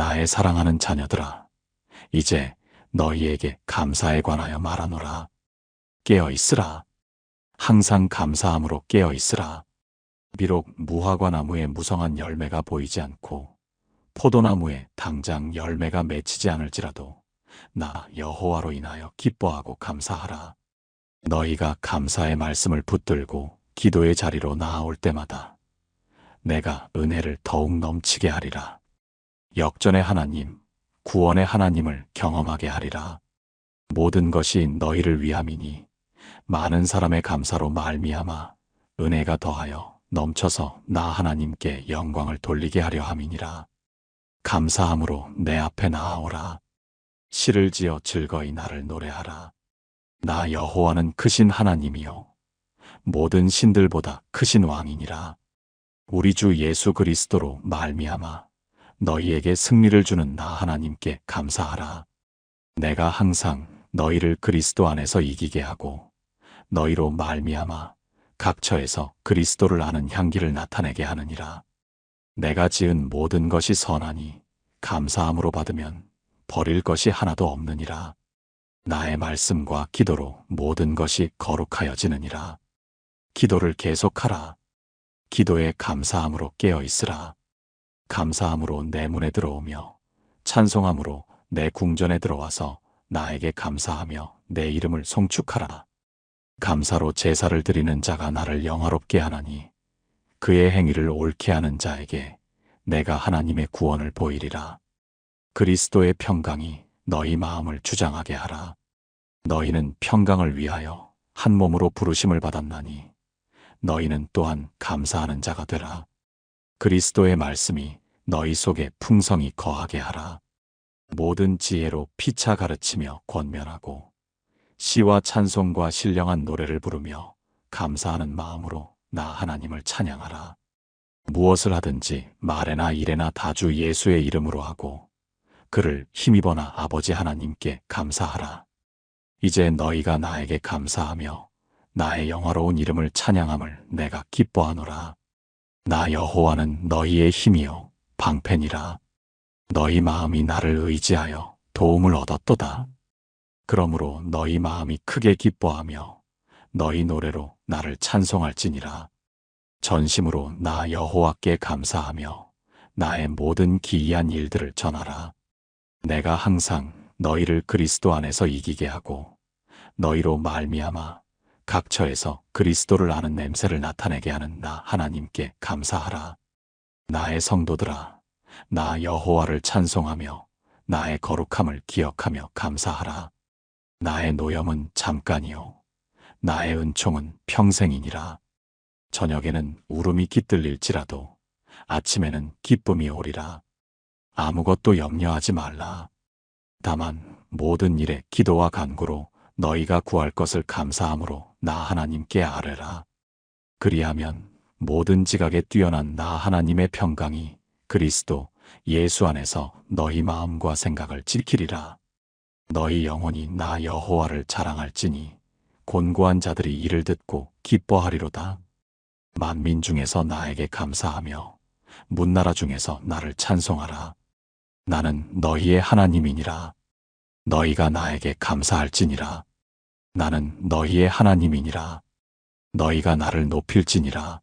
나의 사랑하는 자녀들아, 이제 너희에게 감사에 관하여 말하노라. 깨어 있으라. 항상 감사함으로 깨어 있으라. 비록 무화과 나무에 무성한 열매가 보이지 않고 포도나무에 당장 열매가 맺히지 않을지라도 나 여호와로 인하여 기뻐하고 감사하라. 너희가 감사의 말씀을 붙들고 기도의 자리로 나아올 때마다 내가 은혜를 더욱 넘치게 하리라. 역전의 하나님, 구원의 하나님을 경험하게 하리라. 모든 것이 너희를 위함이니 많은 사람의 감사로 말미암아 은혜가 더하여 넘쳐서 나 하나님께 영광을 돌리게 하려 함이니라. 감사함으로 내 앞에 나아오라. 시를 지어 즐거이 나를 노래하라. 나 여호와는 크신 하나님이요 모든 신들보다 크신 왕이니라. 우리 주 예수 그리스도로 말미암아 너희에게 승리를 주는 나 하나님께 감사하라. 내가 항상 너희를 그리스도 안에서 이기게 하고 너희로 말미암아 각 처에서 그리스도를 아는 향기를 나타내게 하느니라. 내가 지은 모든 것이 선하니 감사함으로 받으면 버릴 것이 하나도 없느니라. 나의 말씀과 기도로 모든 것이 거룩하여지느니라. 기도를 계속하라. 기도에 감사함으로 깨어 있으라. 감사함으로 내 문에 들어오며 찬송함으로 내 궁전에 들어와서 나에게 감사하며 내 이름을 송축하라. 감사로 제사를 드리는 자가 나를 영화롭게 하나니 그의 행위를 옳게 하는 자에게 내가 하나님의 구원을 보이리라. 그리스도의 평강이 너희 마음을 주장하게 하라. 너희는 평강을 위하여 한 몸으로 부르심을 받았나니 너희는 또한 감사하는 자가 되라. 그리스도의 말씀이 너희 속에 풍성히 거하게 하라. 모든 지혜로 피차 가르치며 권면하고 시와 찬송과 신령한 노래를 부르며 감사하는 마음으로 나 하나님을 찬양하라. 무엇을 하든지 말에나 일에나 다 주 예수의 이름으로 하고 그를 힘입어나 아버지 하나님께 감사하라. 이제 너희가 나에게 감사하며 나의 영화로운 이름을 찬양함을 내가 기뻐하노라. 나 여호와는 너희의 힘이요 방패니라. 너희 마음이 나를 의지하여 도움을 얻었도다. 그러므로 너희 마음이 크게 기뻐하며 너희 노래로 나를 찬송할지니라. 전심으로 나 여호와께 감사하며 나의 모든 기이한 일들을 전하라. 내가 항상 너희를 그리스도 안에서 이기게 하고 너희로 말미암아 각 처에서 그리스도를 아는 냄새를 나타내게 하는 나 하나님께 감사하라. 나의 성도들아, 나 여호와를 찬송하며 나의 거룩함을 기억하며 감사하라. 나의 노염은 잠깐이요 나의 은총은 평생이니라. 저녁에는 울음이 깃들릴지라도 아침에는 기쁨이 오리라. 아무것도 염려하지 말라. 다만 모든 일에 기도와 간구로 너희가 구할 것을 감사함으로 나 하나님께 아뢰라. 그리하면 모든 지각에 뛰어난 나 하나님의 평강이 그리스도 예수 안에서 너희 마음과 생각을 지키리라. 너희 영혼이 나 여호와를 자랑할지니 곤고한 자들이 이를 듣고 기뻐하리로다. 만민 중에서 나에게 감사하며 문나라 중에서 나를 찬송하라. 나는 너희의 하나님이니라. 너희가 나에게 감사할지니라. 나는 너희의 하나님이니라. 너희가 나를 높일지니라.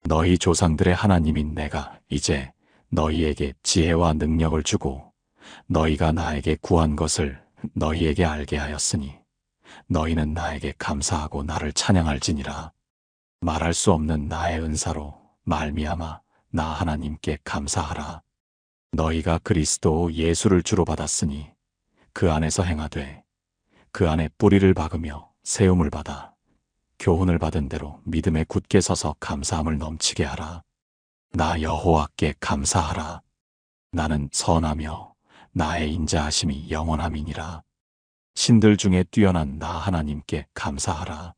너희 조상들의 하나님인 내가 이제 너희에게 지혜와 능력을 주고 너희가 나에게 구한 것을 너희에게 알게 하였으니 너희는 나에게 감사하고 나를 찬양할지니라. 말할 수 없는 나의 은사로 말미암아 나 하나님께 감사하라. 너희가 그리스도 예수를 주로 받았으니 그 안에서 행하되 그 안에 뿌리를 박으며 세움을 받아 교훈을 받은 대로 믿음에 굳게 서서 감사함을 넘치게 하라. 나 여호와께 감사하라. 나는 선하며 나의 인자하심이 영원함이니라. 신들 중에 뛰어난 나 하나님께 감사하라.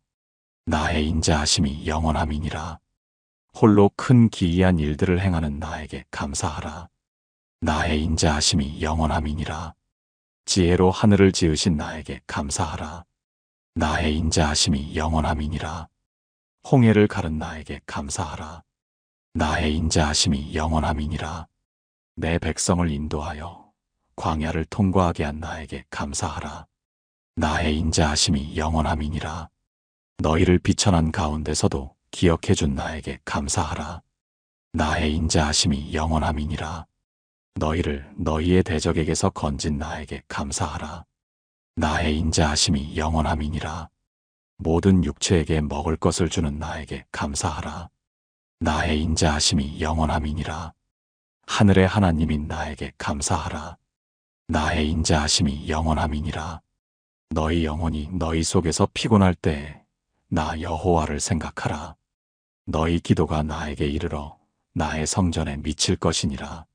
나의 인자하심이 영원함이니라. 홀로 큰 기이한 일들을 행하는 나에게 감사하라. 나의 인자하심이 영원함이니라. 지혜로 하늘을 지으신 나에게 감사하라. 나의 인자하심이 영원함이니라. 홍해를 가른 나에게 감사하라. 나의 인자하심이 영원함이니라. 내 백성을 인도하여 광야를 통과하게 한 나에게 감사하라. 나의 인자하심이 영원함이니라. 너희를 비천한 가운데서도 기억해 준 나에게 감사하라. 나의 인자하심이 영원함이니라. 너희를 너희의 대적에게서 건진 나에게 감사하라. 나의 인자하심이 영원함이니라. 모든 육체에게 먹을 것을 주는 나에게 감사하라. 나의 인자하심이 영원함이니라. 하늘의 하나님인 나에게 감사하라. 나의 인자하심이 영원함이니라. 너희 영혼이 너희 속에서 피곤할 때에 나 여호와를 생각하라. 너희 기도가 나에게 이르러 나의 성전에 미칠 것이니라.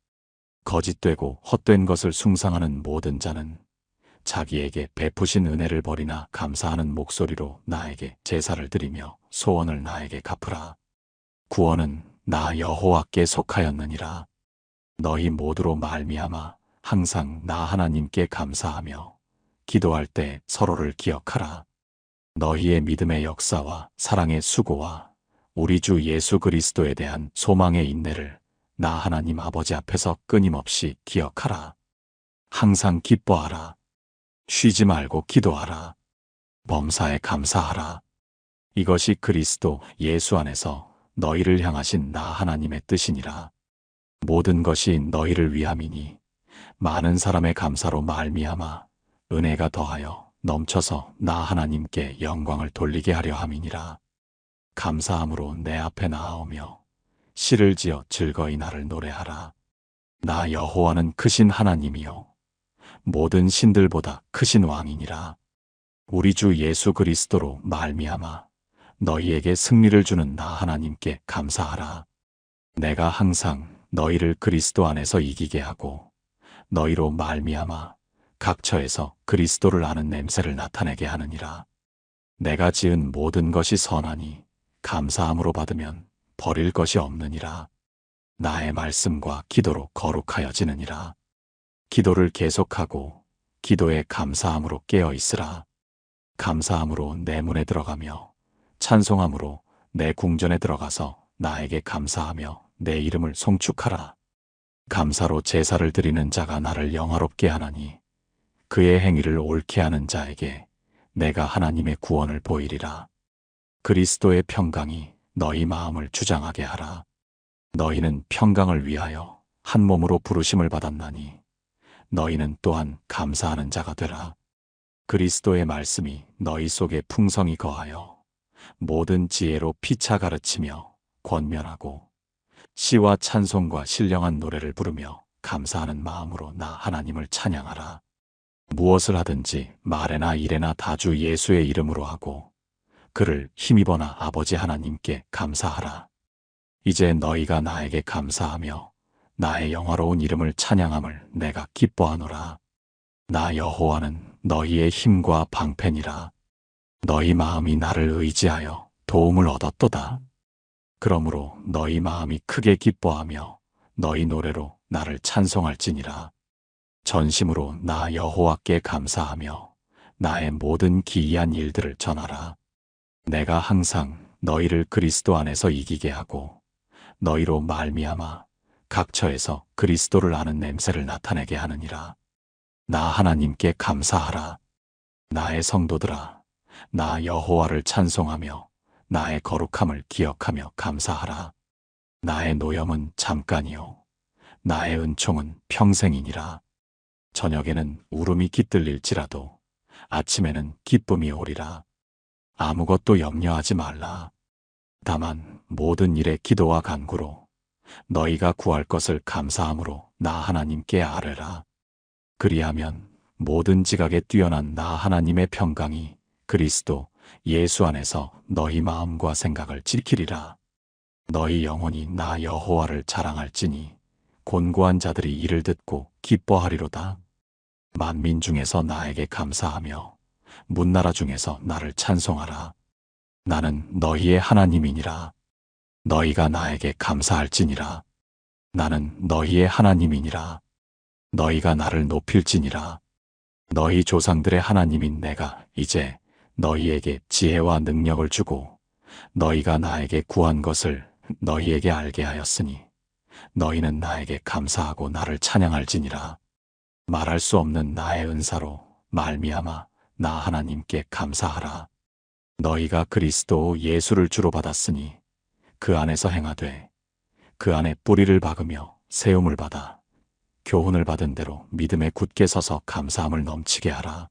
거짓되고 헛된 것을 숭상하는 모든 자는 자기에게 베푸신 은혜를 버리나 감사하는 목소리로 나에게 제사를 드리며 소원을 나에게 갚으라. 구원은 나 여호와께 속하였느니라. 너희 모두로 말미암아 항상 나 하나님께 감사하며 기도할 때 서로를 기억하라. 너희의 믿음의 역사와 사랑의 수고와 우리 주 예수 그리스도에 대한 소망의 인내를 나 하나님 아버지 앞에서 끊임없이 기억하라. 항상 기뻐하라. 쉬지 말고 기도하라. 범사에 감사하라. 이것이 그리스도 예수 안에서 너희를 향하신 나 하나님의 뜻이니라. 모든 것이 너희를 위함이니 많은 사람의 감사로 말미암아 은혜가 더하여 넘쳐서 나 하나님께 영광을 돌리게 하려 함이니라. 감사함으로 내 앞에 나아오며 시를 지어 즐거이 나를 노래하라. 나 여호와는 크신 하나님이요 모든 신들보다 크신 왕이니라. 우리 주 예수 그리스도로 말미암아 너희에게 승리를 주는 나 하나님께 감사하라. 내가 항상 너희를 그리스도 안에서 이기게 하고 너희로 말미암아 각처에서 그리스도를 아는 냄새를 나타내게 하느니라. 내가 지은 모든 것이 선하니 감사함으로 받으면 버릴 것이 없느니라. 나의 말씀과 기도로 거룩하여지느니라. 기도를 계속하고 기도에 감사함으로 깨어 있으라. 감사함으로 내 문에 들어가며 찬송함으로 내 궁전에 들어가서 나에게 감사하며 내 이름을 송축하라. 감사로 제사를 드리는 자가 나를 영화롭게 하나니 그의 행위를 옳게 하는 자에게 내가 하나님의 구원을 보이리라. 그리스도의 평강이 너희 마음을 주장하게 하라. 너희는 평강을 위하여 한 몸으로 부르심을 받았나니 너희는 또한 감사하는 자가 되라. 그리스도의 말씀이 너희 속에 풍성히 거하여 모든 지혜로 피차 가르치며 권면하고 시와 찬송과 신령한 노래를 부르며 감사하는 마음으로 나 하나님을 찬양하라. 무엇을 하든지 말에나 일에나 다 주 예수의 이름으로 하고 그를 힘입어나 아버지 하나님께 감사하라. 이제 너희가 나에게 감사하며 나의 영화로운 이름을 찬양함을 내가 기뻐하노라. 나 여호와는 너희의 힘과 방패니라. 너희 마음이 나를 의지하여 도움을 얻었도다. 그러므로 너희 마음이 크게 기뻐하며 너희 노래로 나를 찬송할지니라. 전심으로 나 여호와께 감사하며 나의 모든 기이한 일들을 전하라. 내가 항상 너희를 그리스도 안에서 이기게 하고 너희로 말미암아 각처에서 그리스도를 아는 냄새를 나타내게 하느니라. 나 하나님께 감사하라. 나의 성도들아, 나 여호와를 찬송하며 나의 거룩함을 기억하며 감사하라. 나의 노염은 잠깐이요 나의 은총은 평생이니라. 저녁에는 울음이 깃들릴지라도 아침에는 기쁨이 오리라. 아무것도 염려하지 말라. 다만 모든 일에 기도와 간구로 너희가 구할 것을 감사함으로 나 하나님께 아뢰라. 그리하면 모든 지각에 뛰어난 나 하나님의 평강이 그리스도 예수 안에서 너희 마음과 생각을 지키리라. 너희 영혼이 나 여호와를 자랑할지니 곤고한 자들이 이를 듣고 기뻐하리로다. 만민 중에서 나에게 감사하며 문나라 중에서 나를 찬송하라. 나는 너희의 하나님이니라. 너희가 나에게 감사할지니라. 나는 너희의 하나님이니라. 너희가 나를 높일지니라. 너희 조상들의 하나님인 내가 이제 너희에게 지혜와 능력을 주고 너희가 나에게 구한 것을 너희에게 알게 하였으니 너희는 나에게 감사하고 나를 찬양할지니라. 말할 수 없는 나의 은사로 말미암아 나 하나님께 감사하라. 너희가 그리스도 예수를 주로 받았으니 그 안에서 행하되 그 안에 뿌리를 박으며 세움을 받아 교훈을 받은 대로 믿음에 굳게 서서 감사함을 넘치게 하라.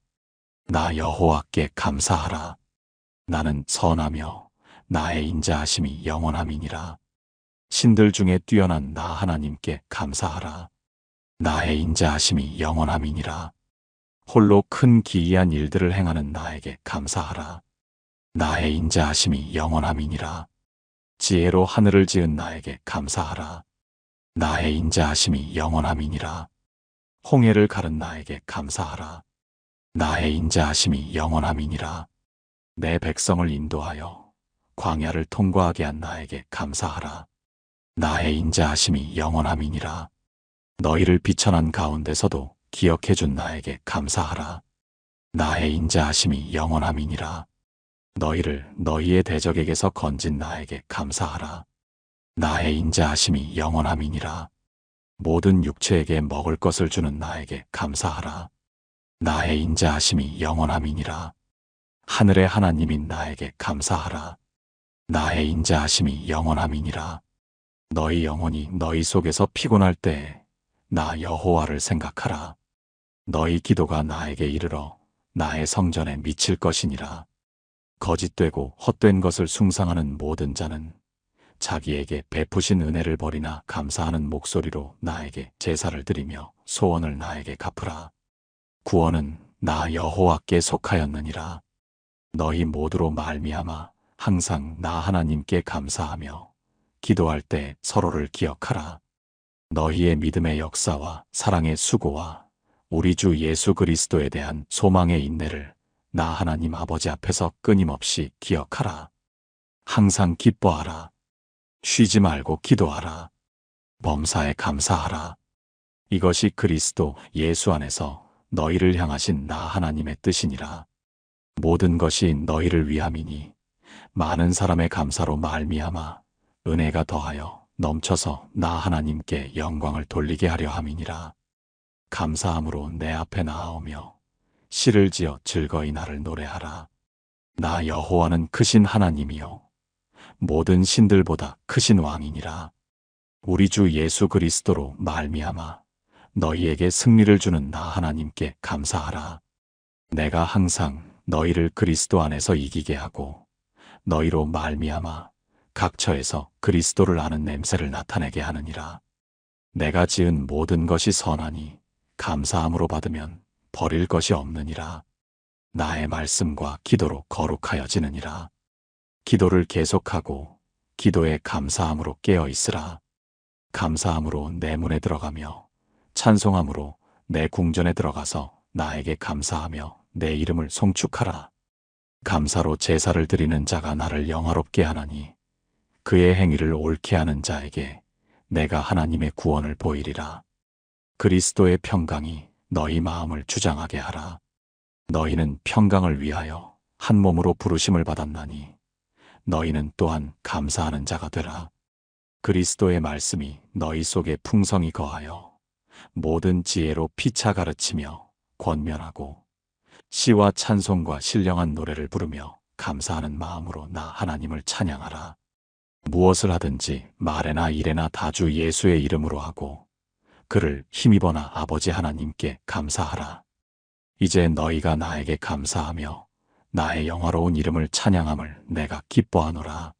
나 여호와께 감사하라. 나는 선하며 나의 인자하심이 영원함이니라. 신들 중에 뛰어난 나 하나님께 감사하라. 나의 인자하심이 영원함이니라. 홀로 큰 기이한 일들을 행하는 나에게 감사하라. 나의 인자하심이 영원함이니라. 지혜로 하늘을 지은 나에게 감사하라. 나의 인자하심이 영원함이니라. 홍해를 가른 나에게 감사하라. 나의 인자하심이 영원함이니라. 내 백성을 인도하여 광야를 통과하게 한 나에게 감사하라. 나의 인자하심이 영원함이니라. 너희를 비천한 가운데서도 기억해 준 나에게 감사하라. 나의 인자하심이 영원함이니라. 너희를 너희의 대적에게서 건진 나에게 감사하라. 나의 인자하심이 영원함이니라. 모든 육체에게 먹을 것을 주는 나에게 감사하라. 나의 인자하심이 영원함이니라. 하늘의 하나님인 나에게 감사하라. 나의 인자하심이 영원함이니라. 너희 영혼이 너희 속에서 피곤할 때에 나 여호와를 생각하라. 너희 기도가 나에게 이르러 나의 성전에 미칠 것이니라. 거짓되고 헛된 것을 숭상하는 모든 자는 자기에게 베푸신 은혜를 버리나 감사하는 목소리로 나에게 제사를 드리며 소원을 나에게 갚으라. 구원은 나 여호와께 속하였느니라. 너희 모두로 말미암아 항상 나 하나님께 감사하며 기도할 때 서로를 기억하라. 너희의 믿음의 역사와 사랑의 수고와 우리 주 예수 그리스도에 대한 소망의 인내를 나 하나님 아버지 앞에서 끊임없이 기억하라. 항상 기뻐하라. 쉬지 말고 기도하라. 범사에 감사하라. 이것이 그리스도 예수 안에서 너희를 향하신 나 하나님의 뜻이니라. 모든 것이 너희를 위함이니 많은 사람의 감사로 말미암아 은혜가 더하여 넘쳐서 나 하나님께 영광을 돌리게 하려 함이니라. 감사함으로 내 앞에 나아오며 시를 지어 즐거이 나를 노래하라. 나 여호와는 크신 하나님이요 모든 신들보다 크신 왕이니라. 우리 주 예수 그리스도로 말미암아 너희에게 승리를 주는 나 하나님께 감사하라. 내가 항상 너희를 그리스도 안에서 이기게 하고 너희로 말미암아 각 처에서 그리스도를 아는 냄새를 나타내게 하느니라. 내가 지은 모든 것이 선하니 감사함으로 받으면 버릴 것이 없느니라. 나의 말씀과 기도로 거룩하여지느니라. 기도를 계속하고 기도에 감사함으로 깨어 있으라. 감사함으로 내 문에 들어가며 찬송함으로 내 궁전에 들어가서 나에게 감사하며 내 이름을 송축하라. 감사로 제사를 드리는 자가 나를 영화롭게 하나니 그의 행위를 옳게 하는 자에게 내가 하나님의 구원을 보이리라. 그리스도의 평강이 너희 마음을 주장하게 하라. 너희는 평강을 위하여 한 몸으로 부르심을 받았나니 너희는 또한 감사하는 자가 되라. 그리스도의 말씀이 너희 속에 풍성히 거하여 모든 지혜로 피차 가르치며 권면하고 시와 찬송과 신령한 노래를 부르며 감사하는 마음으로 나 하나님을 찬양하라. 무엇을 하든지 말에나 일에나 다 주 예수의 이름으로 하고 그를 힘입어나 아버지 하나님께 감사하라. 이제 너희가 나에게 감사하며 나의 영화로운 이름을 찬양함을 내가 기뻐하노라.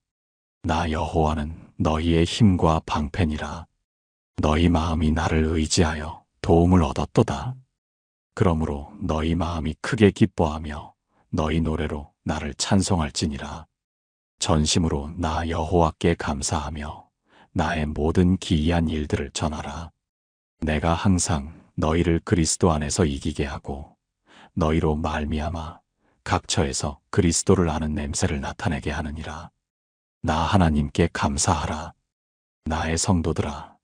나 여호와는 너희의 힘과 방패니라. 너희 마음이 나를 의지하여 도움을 얻었도다. 그러므로 너희 마음이 크게 기뻐하며 너희 노래로 나를 찬송할지니라. 전심으로 나 여호와께 감사하며 나의 모든 기이한 일들을 전하라. 내가 항상 너희를 그리스도 안에서 이기게 하고 너희로 말미암아 각 처에서 그리스도를 아는 냄새를 나타내게 하느니라. 나 하나님께 감사하라. 나의 성도들아,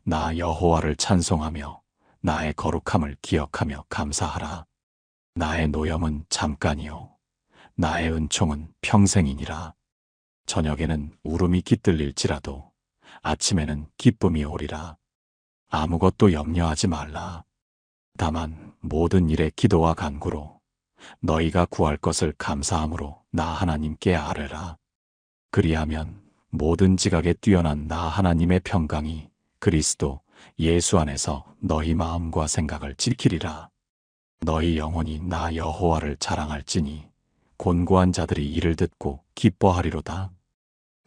나 여호와를 찬송하며 나의 거룩함을 기억하며 감사하라. 나의 노염은 잠깐이요 나의 은총은 평생이니라. 저녁에는 울음이 깃들릴지라도 아침에는 기쁨이 오리라. 아무것도 염려하지 말라. 다만 모든 일에 기도와 간구로 너희가 구할 것을 감사함으로 나 하나님께 아뢰라. 그리하면 모든 지각에 뛰어난 나 하나님의 평강이 그리스도 예수 안에서 너희 마음과 생각을 지키리라. 너희 영혼이 나 여호와를 자랑할지니 곤고한 자들이 이를 듣고 기뻐하리로다.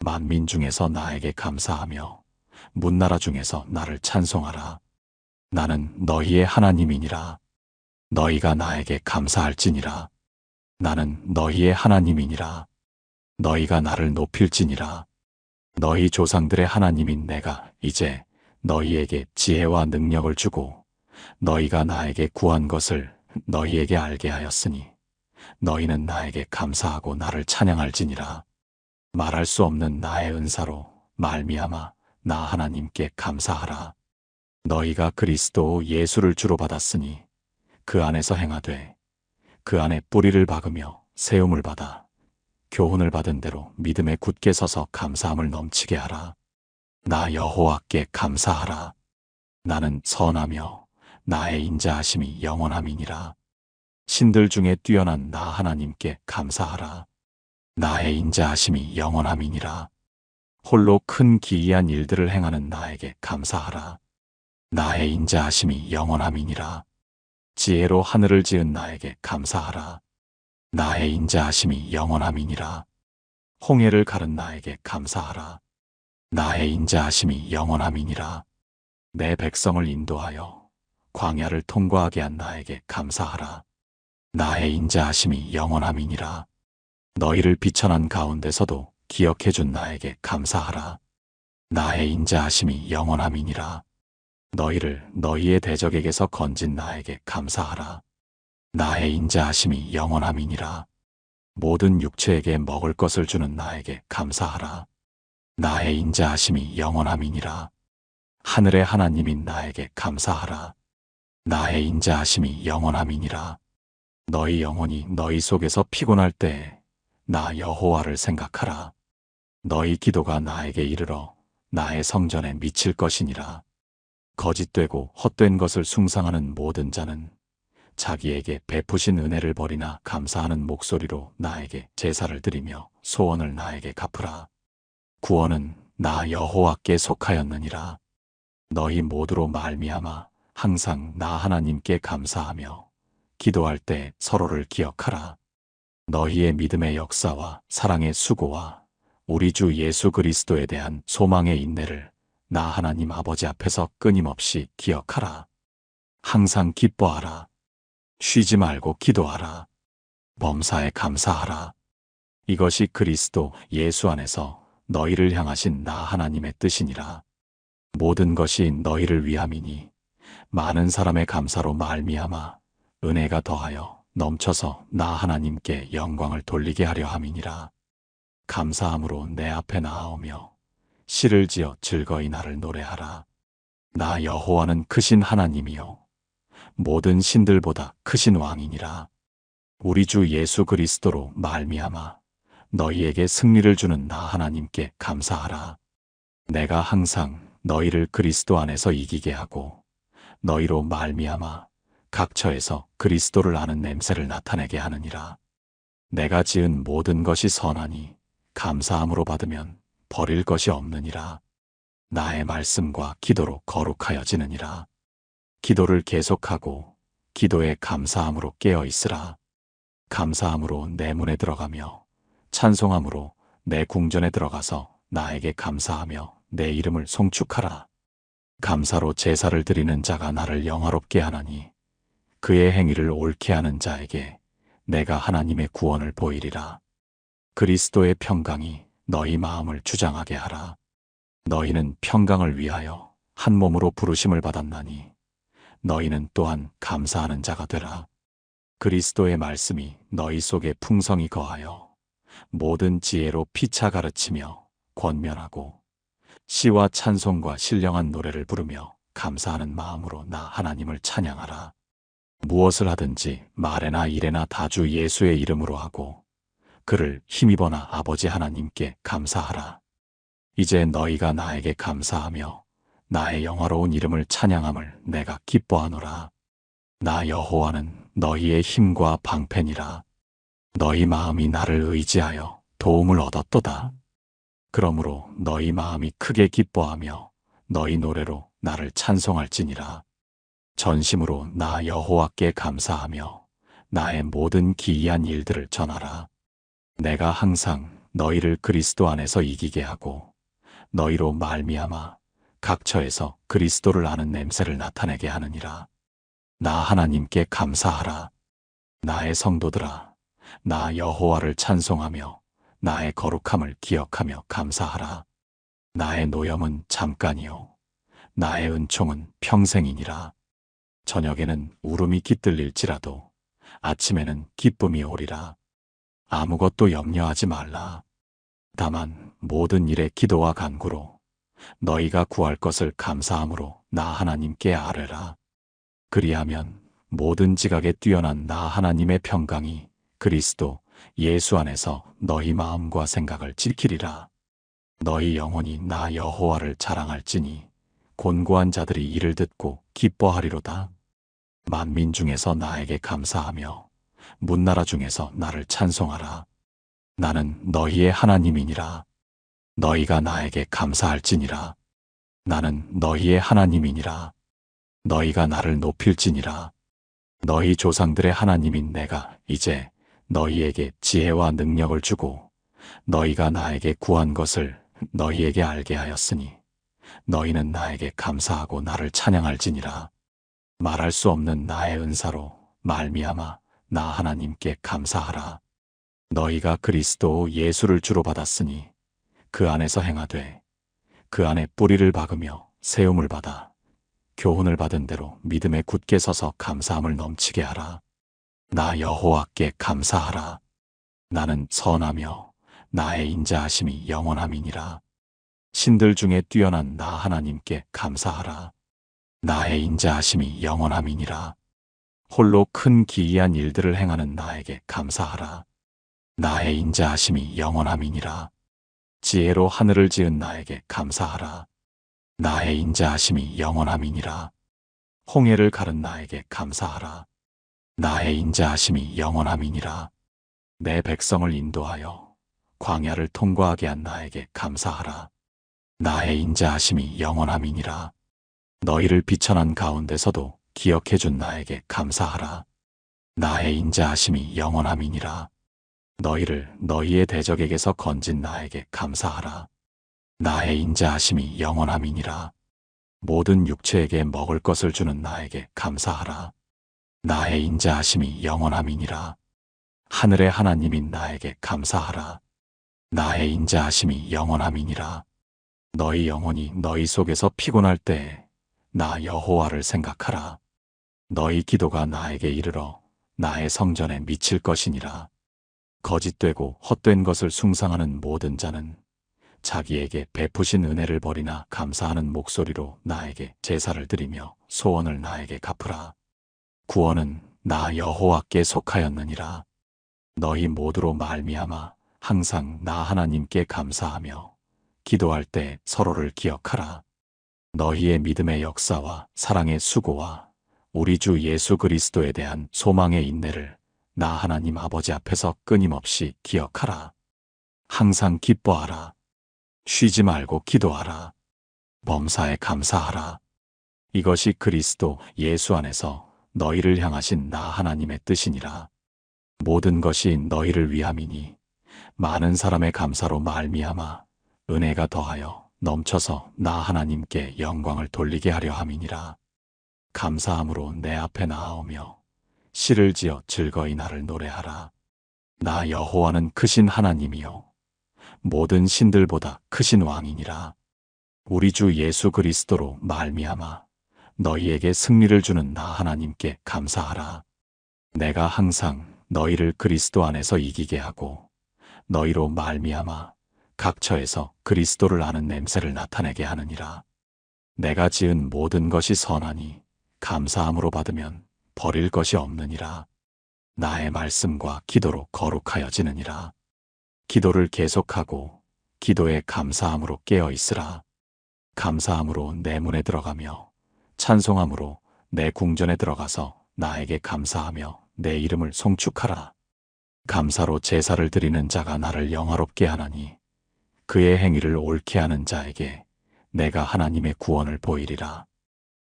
만민 중에서 나에게 감사하며 문나라 중에서 나를 찬송하라. 나는 너희의 하나님이니라. 너희가 나에게 감사할지니라. 나는 너희의 하나님이니라. 너희가 나를 높일지니라. 너희 조상들의 하나님인 내가 이제 너희에게 지혜와 능력을 주고 너희가 나에게 구한 것을 너희에게 알게 하였으니 너희는 나에게 감사하고 나를 찬양할지니라. 말할 수 없는 나의 은사로 말미암아 나 하나님께 감사하라. 너희가 그리스도 예수를 주로 받았으니 그 안에서 행하되 그 안에 뿌리를 박으며 세움을 받아 교훈을 받은 대로 믿음에 굳게 서서 감사함을 넘치게 하라. 나 여호와께 감사하라. 나는 선하며 나의 인자하심이 영원함이니라. 신들 중에 뛰어난 나 하나님께 감사하라. 나의 인자하심이 영원함이니라. 홀로 큰 기이한 일들을 행하는 나에게 감사하라. 나의 인자하심이 영원함이니라. 지혜로 하늘을 지은 나에게 감사하라. 나의 인자하심이 영원함이니라. 홍해를 가른 나에게 감사하라. 나의 인자하심이 영원함이니라. 내 백성을 인도하여 광야를 통과하게 한 나에게 감사하라. 나의 인자하심이 영원함이니라. 너희를 비천한 가운데서도 기억해 준 나에게 감사하라. 나의 인자하심이 영원함이니라. 너희를 너희의 대적에게서 건진 나에게 감사하라. 나의 인자하심이 영원함이니라. 모든 육체에게 먹을 것을 주는 나에게 감사하라. 나의 인자하심이 영원함이니라. 하늘의 하나님인 나에게 감사하라. 나의 인자하심이 영원함이니라. 너희 영혼이 너희 속에서 피곤할 때에 나 여호와를 생각하라. 너희 기도가 나에게 이르러 나의 성전에 미칠 것이니라. 거짓되고 헛된 것을 숭상하는 모든 자는 자기에게 베푸신 은혜를 버리나 감사하는 목소리로 나에게 제사를 드리며 소원을 나에게 갚으라. 구원은 나 여호와께 속하였느니라. 너희 모두로 말미암아 항상 나 하나님께 감사하며 기도할 때 서로를 기억하라. 너희의 믿음의 역사와 사랑의 수고와 우리 주 예수 그리스도에 대한 소망의 인내를 나 하나님 아버지 앞에서 끊임없이 기억하라. 항상 기뻐하라. 쉬지 말고 기도하라. 범사에 감사하라. 이것이 그리스도 예수 안에서 너희를 향하신 나 하나님의 뜻이니라. 모든 것이 너희를 위함이니 많은 사람의 감사로 말미암아 은혜가 더하여 넘쳐서 나 하나님께 영광을 돌리게 하려 함이니라. 감사함으로 내 앞에 나아오며 시를 지어 즐거이 나를 노래하라. 나 여호와는 크신 하나님이요 모든 신들보다 크신 왕이니라. 우리 주 예수 그리스도로 말미암아 너희에게 승리를 주는 나 하나님께 감사하라. 내가 항상 너희를 그리스도 안에서 이기게 하고 너희로 말미암아 각처에서 그리스도를 아는 냄새를 나타내게 하느니라. 내가 지은 모든 것이 선하니 감사함으로 받으면 버릴 것이 없느니라. 나의 말씀과 기도로 거룩하여지느니라. 기도를 계속하고 기도에 감사함으로 깨어 있으라. 감사함으로 내 문에 들어가며 찬송함으로 내 궁전에 들어가서 나에게 감사하며 내 이름을 송축하라. 감사로 제사를 드리는 자가 나를 영화롭게 하나니 그의 행위를 옳게 하는 자에게 내가 하나님의 구원을 보이리라. 그리스도의 평강이 너희 마음을 주장하게 하라. 너희는 평강을 위하여 한 몸으로 부르심을 받았나니 너희는 또한 감사하는 자가 되라. 그리스도의 말씀이 너희 속에 풍성히 거하여 모든 지혜로 피차 가르치며 권면하고 시와 찬송과 신령한 노래를 부르며 감사하는 마음으로 나 하나님을 찬양하라. 무엇을 하든지 말에나 일에나 다 주 예수의 이름으로 하고 그를 힘입어나 아버지 하나님께 감사하라. 이제 너희가 나에게 감사하며 나의 영화로운 이름을 찬양함을 내가 기뻐하노라. 나 여호와는 너희의 힘과 방패니라. 너희 마음이 나를 의지하여 도움을 얻었도다. 그러므로 너희 마음이 크게 기뻐하며 너희 노래로 나를 찬송할지니라. 전심으로 나 여호와께 감사하며 나의 모든 기이한 일들을 전하라. 내가 항상 너희를 그리스도 안에서 이기게 하고 너희로 말미암아 각처에서 그리스도를 아는 냄새를 나타내게 하느니라. 나 하나님께 감사하라. 나의 성도들아, 나 여호와를 찬송하며 나의 거룩함을 기억하며 감사하라. 나의 노염은 잠깐이요 나의 은총은 평생이니라. 저녁에는 울음이 깃들릴지라도 아침에는 기쁨이 오리라. 아무것도 염려하지 말라. 다만 모든 일에 기도와 간구로 너희가 구할 것을 감사함으로 나 하나님께 아뢰라. 그리하면 모든 지각에 뛰어난 나 하나님의 평강이 그리스도 예수 안에서 너희 마음과 생각을 지키리라. 너희 영혼이 나 여호와를 자랑할지니 곤고한 자들이 이를 듣고 기뻐하리로다. 만민 중에서 나에게 감사하며 문나라 중에서 나를 찬송하라. 나는 너희의 하나님이니라. 너희가 나에게 감사할지니라. 나는 너희의 하나님이니라. 너희가 나를 높일지니라. 너희 조상들의 하나님인 내가 이제 너희에게 지혜와 능력을 주고 너희가 나에게 구한 것을 너희에게 알게 하였으니 너희는 나에게 감사하고 나를 찬양할지니라. 말할 수 없는 나의 은사로 말미암아 나 하나님께 감사하라. 너희가 그리스도 예수를 주로 받았으니 그 안에서 행하되 그 안에 뿌리를 박으며 세움을 받아 교훈을 받은 대로 믿음에 굳게 서서 감사함을 넘치게 하라. 나 여호와께 감사하라. 나는 선하며 나의 인자하심이 영원함이니라. 신들 중에 뛰어난 나 하나님께 감사하라. 나의 인자하심이 영원함이니라. 홀로 큰 기이한 일들을 행하는 나에게 감사하라. 나의 인자하심이 영원함이니라. 지혜로 하늘을 지은 나에게 감사하라. 나의 인자하심이 영원함이니라. 홍해를 가른 나에게 감사하라. 나의 인자하심이 영원함이니라. 내 백성을 인도하여 광야를 통과하게 한 나에게 감사하라. 나의 인자하심이 영원함이니라. 너희를 비천한 가운데서도 기억해 준 나에게 감사하라. 나의 인자하심이 영원함이니라. 너희를 너희의 대적에게서 건진 나에게 감사하라. 나의 인자하심이 영원함이니라. 모든 육체에게 먹을 것을 주는 나에게 감사하라. 나의 인자하심이 영원함이니라. 하늘의 하나님인 나에게 감사하라. 나의 인자하심이 영원함이니라. 너희 영혼이 너희 속에서 피곤할 때에 나 여호와를 생각하라. 너희 기도가 나에게 이르러 나의 성전에 미칠 것이니라. 거짓되고 헛된 것을 숭상하는 모든 자는 자기에게 베푸신 은혜를 버리나 감사하는 목소리로 나에게 제사를 드리며 소원을 나에게 갚으라. 구원은 나 여호와께 속하였느니라. 너희 모두로 말미암아 항상 나 하나님께 감사하며 기도할 때 서로를 기억하라. 너희의 믿음의 역사와 사랑의 수고와 우리 주 예수 그리스도에 대한 소망의 인내를 나 하나님 아버지 앞에서 끊임없이 기억하라. 항상 기뻐하라. 쉬지 말고 기도하라. 범사에 감사하라. 이것이 그리스도 예수 안에서 너희를 향하신 나 하나님의 뜻이니라. 모든 것이 너희를 위함이니 많은 사람의 감사로 말미암아 은혜가 더하여 넘쳐서 나 하나님께 영광을 돌리게 하려 함이니라. 감사함으로 내 앞에 나아오며 시를 지어 즐거이 나를 노래하라. 나 여호와는 크신 하나님이요 모든 신들보다 크신 왕이니라. 우리 주 예수 그리스도로 말미암아 너희에게 승리를 주는 나 하나님께 감사하라. 내가 항상 너희를 그리스도 안에서 이기게 하고 너희로 말미암아 각처에서 그리스도를 아는 냄새를 나타내게 하느니라. 내가 지은 모든 것이 선하니 감사함으로 받으면 버릴 것이 없느니라. 나의 말씀과 기도로 거룩하여지느니라. 기도를 계속하고 기도에 감사함으로 깨어 있으라. 감사함으로 내 문에 들어가며 찬송함으로 내 궁전에 들어가서 나에게 감사하며 내 이름을 송축하라. 감사로 제사를 드리는 자가 나를 영화롭게 하나니 그의 행위를 옳게 하는 자에게 내가 하나님의 구원을 보이리라.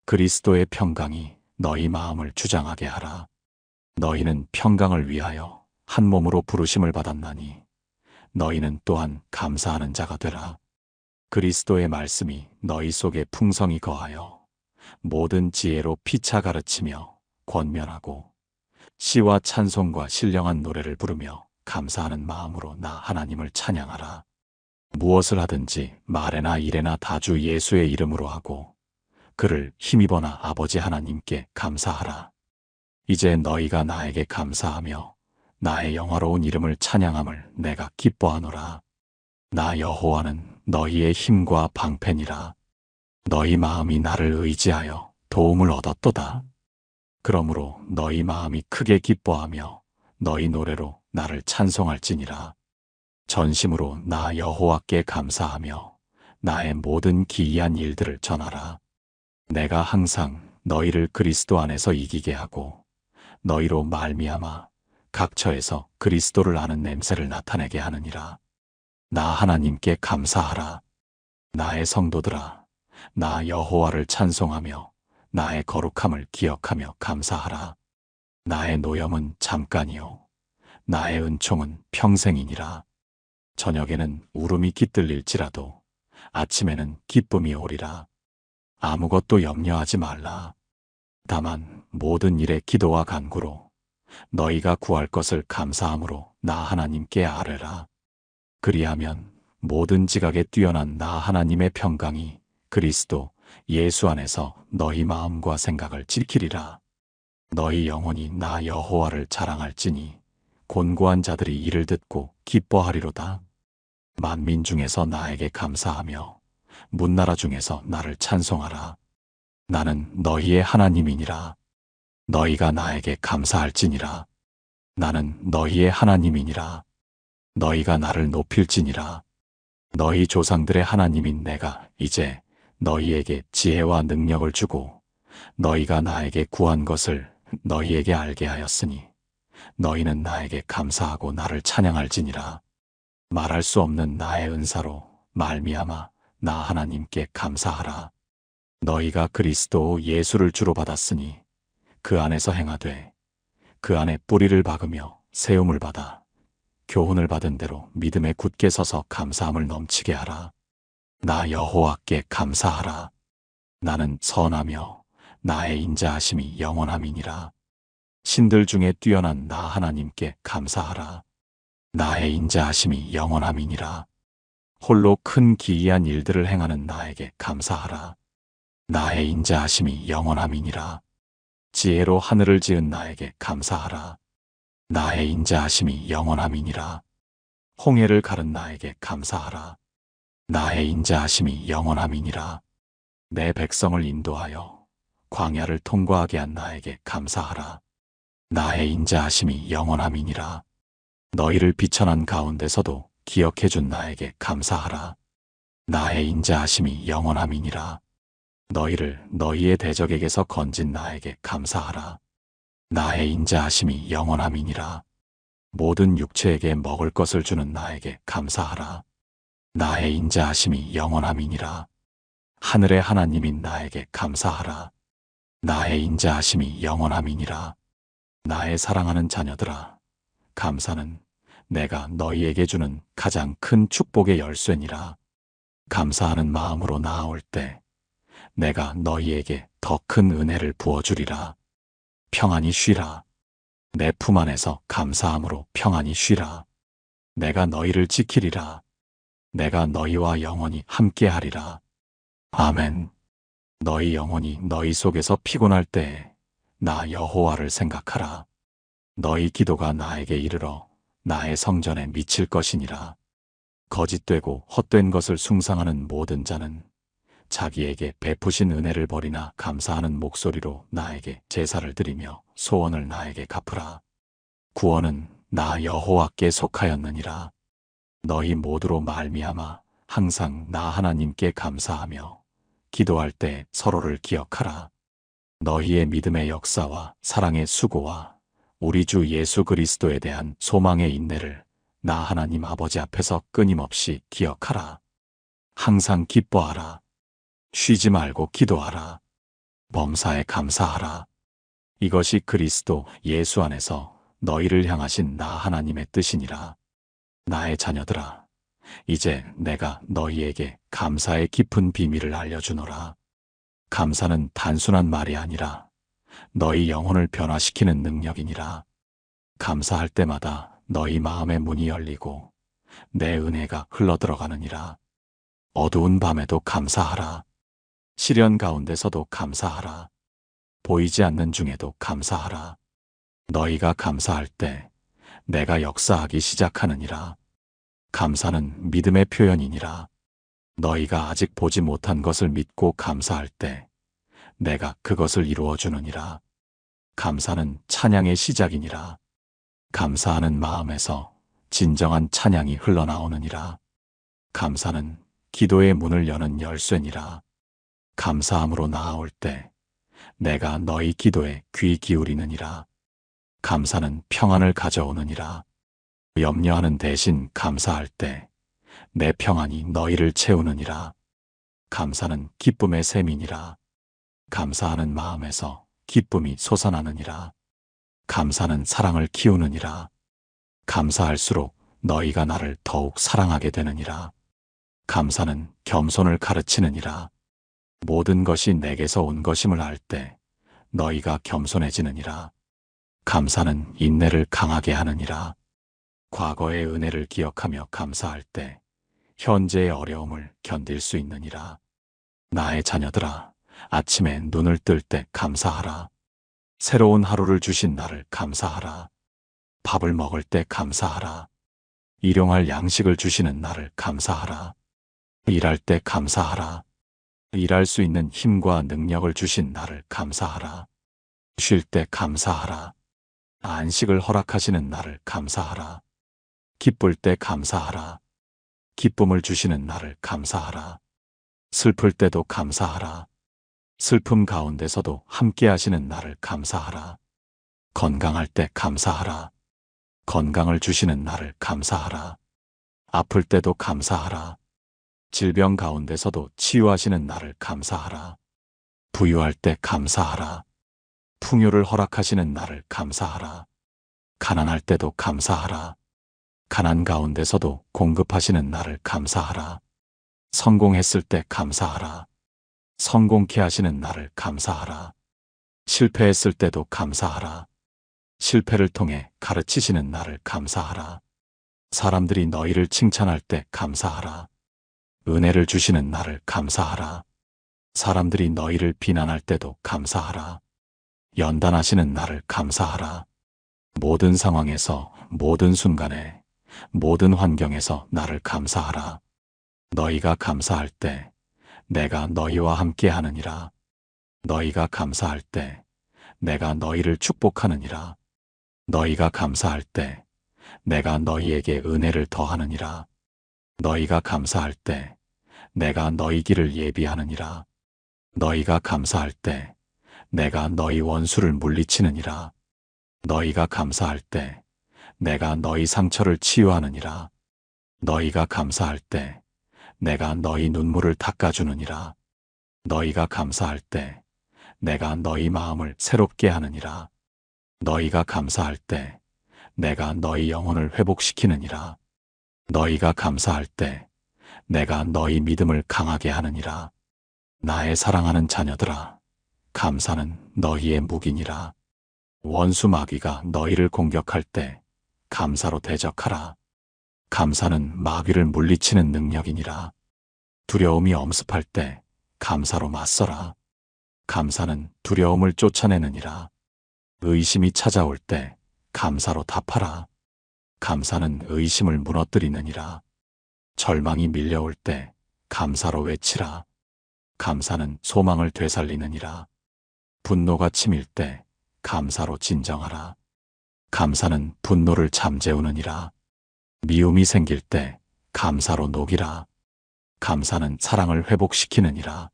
그리스도의 평강이 너희 마음을 주장하게 하라. 너희는 평강을 위하여 한 몸으로 부르심을 받았나니 너희는 또한 감사하는 자가 되라. 그리스도의 말씀이 너희 속에 풍성히 거하여 모든 지혜로 피차 가르치며 권면하고 시와 찬송과 신령한 노래를 부르며 감사하는 마음으로 나 하나님을 찬양하라. 무엇을 하든지 말에나 일에나 다 주 예수의 이름으로 하고 그를 힘입어나 아버지 하나님께 감사하라. 이제 너희가 나에게 감사하며 나의 영화로운 이름을 찬양함을 내가 기뻐하노라. 나 여호와는 너희의 힘과 방패니라. 너희 마음이 나를 의지하여 도움을 얻었도다. 그러므로 너희 마음이 크게 기뻐하며 너희 노래로 나를 찬송할지니라. 전심으로 나 여호와께 감사하며 나의 모든 기이한 일들을 전하라. 내가 항상 너희를 그리스도 안에서 이기게 하고 너희로 말미암아 각처에서 그리스도를 아는 냄새를 나타내게 하느니라. 나 하나님께 감사하라. 나의 성도들아, 나 여호와를 찬송하며 나의 거룩함을 기억하며 감사하라. 나의 노염은 잠깐이요 나의 은총은 평생이니라. 저녁에는 울음이 깃들릴지라도 아침에는 기쁨이 오리라. 아무것도 염려하지 말라. 다만 모든 일에 기도와 간구로 너희가 구할 것을 감사함으로 나 하나님께 아뢰라. 그리하면 모든 지각에 뛰어난 나 하나님의 평강이 그리스도 예수 안에서 너희 마음과 생각을 지키리라. 너희 영혼이 나 여호와를 자랑할지니 곤고한 자들이 이를 듣고 기뻐하리로다. 만민 중에서 나에게 감사하며 문나라 중에서 나를 찬송하라. 나는 너희의 하나님이니라. 너희가 나에게 감사할지니라. 나는 너희의 하나님이니라. 너희가 나를 높일지니라. 너희 조상들의 하나님인 내가 이제 너희에게 지혜와 능력을 주고 너희가 나에게 구한 것을 너희에게 알게 하였으니 너희는 나에게 감사하고 나를 찬양할지니라. 말할 수 없는 나의 은사로 말미암아 나 하나님께 감사하라. 너희가 그리스도 예수를 주로 받았으니 그 안에서 행하되 그 안에 뿌리를 박으며 세움을 받아 교훈을 받은 대로 믿음에 굳게 서서 감사함을 넘치게 하라. 나 여호와께 감사하라. 나는 선하며 나의 인자하심이 영원함이니라. 신들 중에 뛰어난 나 하나님께 감사하라. 나의 인자하심이 영원함이니라. 홀로 큰 기이한 일들을 행하는 나에게 감사하라. 나의 인자하심이 영원함이니라. 지혜로 하늘을 지은 나에게 감사하라. 나의 인자하심이 영원함이니라. 홍해를 가른 나에게 감사하라. 나의 인자하심이 영원함이니라. 내 백성을 인도하여 광야를 통과하게 한 나에게 감사하라. 나의 인자하심이 영원함이니라. 너희를 비천한 가운데서도 기억해 준 나에게 감사하라. 나의 인자하심이 영원함이니라. 너희를 너희의 대적에게서 건진 나에게 감사하라. 나의 인자하심이 영원함이니라. 모든 육체에게 먹을 것을 주는 나에게 감사하라. 나의 인자하심이 영원함이니라. 하늘의 하나님인 나에게 감사하라. 나의 인자하심이 영원함이니라. 나의 사랑하는 자녀들아, 감사는 내가 너희에게 주는 가장 큰 축복의 열쇠니라. 감사하는 마음으로 나아올 때 내가 너희에게 더 큰 은혜를 부어주리라. 평안히 쉬라. 내 품 안에서 감사함으로 평안히 쉬라. 내가 너희를 지키리라. 내가 너희와 영원히 함께하리라. 아멘. 너희 영혼이 너희 속에서 피곤할 때에 나 여호와를 생각하라. 너희 기도가 나에게 이르러 나의 성전에 미칠 것이니라. 거짓되고 헛된 것을 숭상하는 모든 자는 자기에게 베푸신 은혜를 버리나 감사하는 목소리로 나에게 제사를 드리며 소원을 나에게 갚으라. 구원은 나 여호와께 속하였느니라. 너희 모두로 말미암아 항상 나 하나님께 감사하며 기도할 때 서로를 기억하라. 너희의 믿음의 역사와 사랑의 수고와 우리 주 예수 그리스도에 대한 소망의 인내를 나 하나님 아버지 앞에서 끊임없이 기억하라. 항상 기뻐하라. 쉬지 말고 기도하라. 범사에 감사하라. 이것이 그리스도 예수 안에서 너희를 향하신 나 하나님의 뜻이니라. 나의 자녀들아, 이제 내가 너희에게 감사의 깊은 비밀을 알려주노라. 감사는 단순한 말이 아니라 너희 영혼을 변화시키는 능력이니라. 감사할 때마다 너희 마음의 문이 열리고 내 은혜가 흘러들어가느니라. 어두운 밤에도 감사하라. 시련 가운데서도 감사하라. 보이지 않는 중에도 감사하라. 너희가 감사할 때 내가 역사하기 시작하느니라. 감사는 믿음의 표현이니라. 너희가 아직 보지 못한 것을 믿고 감사할 때 내가 그것을 이루어 주느니라. 감사는 찬양의 시작이니라. 감사하는 마음에서 진정한 찬양이 흘러나오느니라. 감사는 기도의 문을 여는 열쇠니라. 감사함으로 나아올 때 내가 너희 기도에 귀 기울이느니라. 감사는 평안을 가져오느니라. 염려하는 대신 감사할 때 내 평안이 너희를 채우느니라. 감사는 기쁨의 샘이니라. 감사하는 마음에서 기쁨이 솟아나느니라. 감사는 사랑을 키우느니라. 감사할수록 너희가 나를 더욱 사랑하게 되느니라. 감사는 겸손을 가르치느니라. 모든 것이 내게서 온 것임을 알 때 너희가 겸손해지느니라. 감사는 인내를 강하게 하느니라. 과거의 은혜를 기억하며 감사할 때 현재의 어려움을 견딜 수 있느니라. 나의 자녀들아, 아침에 눈을 뜰 때 감사하라. 새로운 하루를 주신 나를 감사하라. 밥을 먹을 때 감사하라. 일용할 양식을 주시는 나를 감사하라. 일할 때 감사하라. 일할 수 있는 힘과 능력을 주신 나를 감사하라. 쉴 때 감사하라. 안식을 허락하시는 나를 감사하라. 기쁠 때 감사하라. 기쁨을 주시는 나를 감사하라. 슬플 때도 감사하라. 슬픔 가운데서도 함께 하시는 나를 감사하라. 건강할 때 감사하라. 건강을 주시는 나를 감사하라. 아플 때도 감사하라. 질병 가운데서도 치유하시는 나를 감사하라. 부유할 때 감사하라. 풍요를 허락하시는 나를 감사하라. 가난할 때도 감사하라. 가난 가운데서도 공급하시는 나를 감사하라. 성공했을 때 감사하라. 성공케 하시는 나를 감사하라. 실패했을 때도 감사하라. 실패를 통해 가르치시는 나를 감사하라. 사람들이 너희를 칭찬할 때 감사하라. 은혜를 주시는 나를 감사하라. 사람들이 너희를 비난할 때도 감사하라. 연단하시는 나를 감사하라. 모든 상황에서, 모든 순간에, 모든 환경에서 나를 감사하라. 너희가 감사할 때 내가 너희와 함께 하느니라. 너희가 감사할 때 내가 너희를 축복하느니라. 너희가 감사할 때 내가 너희에게 은혜를 더하느니라. 너희가 감사할 때 내가 너희 길을 예비하느니라. 너희가 감사할 때 내가 너희 원수를 물리치느니라. 너희가 감사할 때 내가 너희 상처를 치유하느니라. 너희가 감사할 때 내가 너희 눈물을 닦아주느니라. 너희가 감사할 때 내가 너희 마음을 새롭게 하느니라. 너희가 감사할 때 내가 너희 영혼을 회복시키느니라. 너희가 감사할 때 내가 너희 믿음을 강하게 하느니라. 나의 사랑하는 자녀들아, 감사는 너희의 무기니라. 원수 마귀가 너희를 공격할 때 감사로 대적하라. 감사는 마귀를 물리치는 능력이니라. 두려움이 엄습할 때 감사로 맞서라. 감사는 두려움을 쫓아내느니라. 의심이 찾아올 때 감사로 답하라. 감사는 의심을 무너뜨리느니라. 절망이 밀려올 때 감사로 외치라. 감사는 소망을 되살리느니라. 분노가 치밀 때 감사로 진정하라. 감사는 분노를 잠재우느니라. 미움이 생길 때 감사로 녹이라. 감사는 사랑을 회복시키느니라.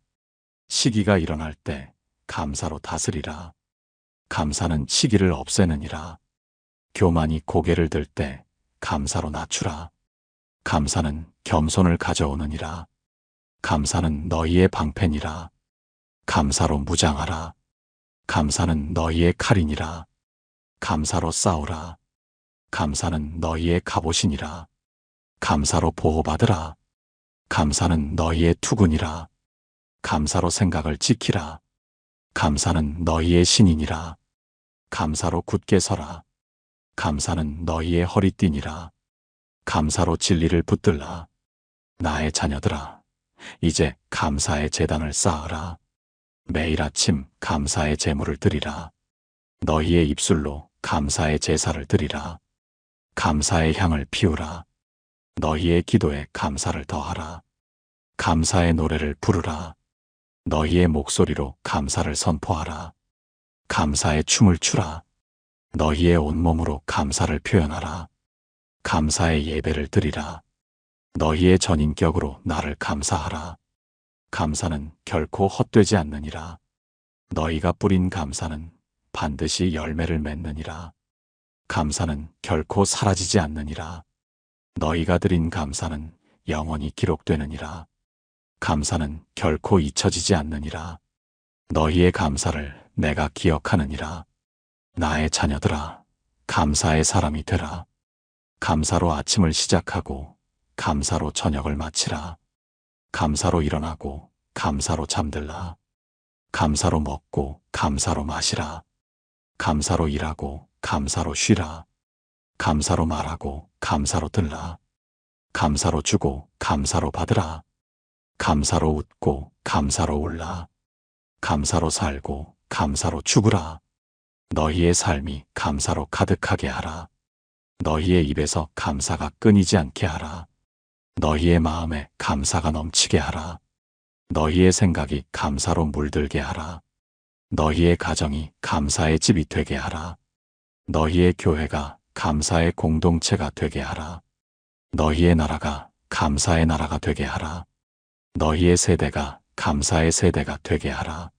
시기가 일어날 때 감사로 다스리라. 감사는 시기를 없애느니라. 교만이 고개를 들 때 감사로 낮추라. 감사는 겸손을 가져오느니라. 감사는 너희의 방패니라. 감사로 무장하라. 감사는 너희의 칼이니라. 감사로 싸우라. 감사는 너희의 갑옷이니라. 감사로 보호받으라. 감사는 너희의 투구니라. 감사로 생각을 지키라. 감사는 너희의 신이니라. 감사로 굳게 서라. 감사는 너희의 허리띠니라. 감사로 진리를 붙들라. 나의 자녀들아, 이제 감사의 제단을 쌓으라. 매일 아침 감사의 제물을 드리라. 너희의 입술로 감사의 제사를 드리라. 감사의 향을 피우라. 너희의 기도에 감사를 더하라. 감사의 노래를 부르라. 너희의 목소리로 감사를 선포하라. 감사의 춤을 추라. 너희의 온몸으로 감사를 표현하라. 감사의 예배를 드리라. 너희의 전인격으로 나를 감사하라. 감사는 결코 헛되지 않느니라. 너희가 뿌린 감사는 반드시 열매를 맺느니라. 감사는 결코 사라지지 않느니라. 너희가 드린 감사는 영원히 기록되느니라. 감사는 결코 잊혀지지 않느니라. 너희의 감사를 내가 기억하느니라. 나의 자녀들아, 감사의 사람이 되라. 감사로 아침을 시작하고 감사로 저녁을 마치라. 감사로 일어나고 감사로 잠들라. 감사로 먹고 감사로 마시라. 감사로 일하고 감사로 쉬라. 감사로 말하고 감사로 들라. 감사로 주고 감사로 받으라. 감사로 웃고 감사로 울라. 감사로 살고 감사로 죽으라. 너희의 삶이 감사로 가득하게 하라. 너희의 입에서 감사가 끊이지 않게 하라. 너희의 마음에 감사가 넘치게 하라. 너희의 생각이 감사로 물들게 하라. 너희의 가정이 감사의 집이 되게 하라. 너희의 교회가 감사의 공동체가 되게 하라. 너희의 나라가 감사의 나라가 되게 하라. 너희의 세대가 감사의 세대가 되게 하라.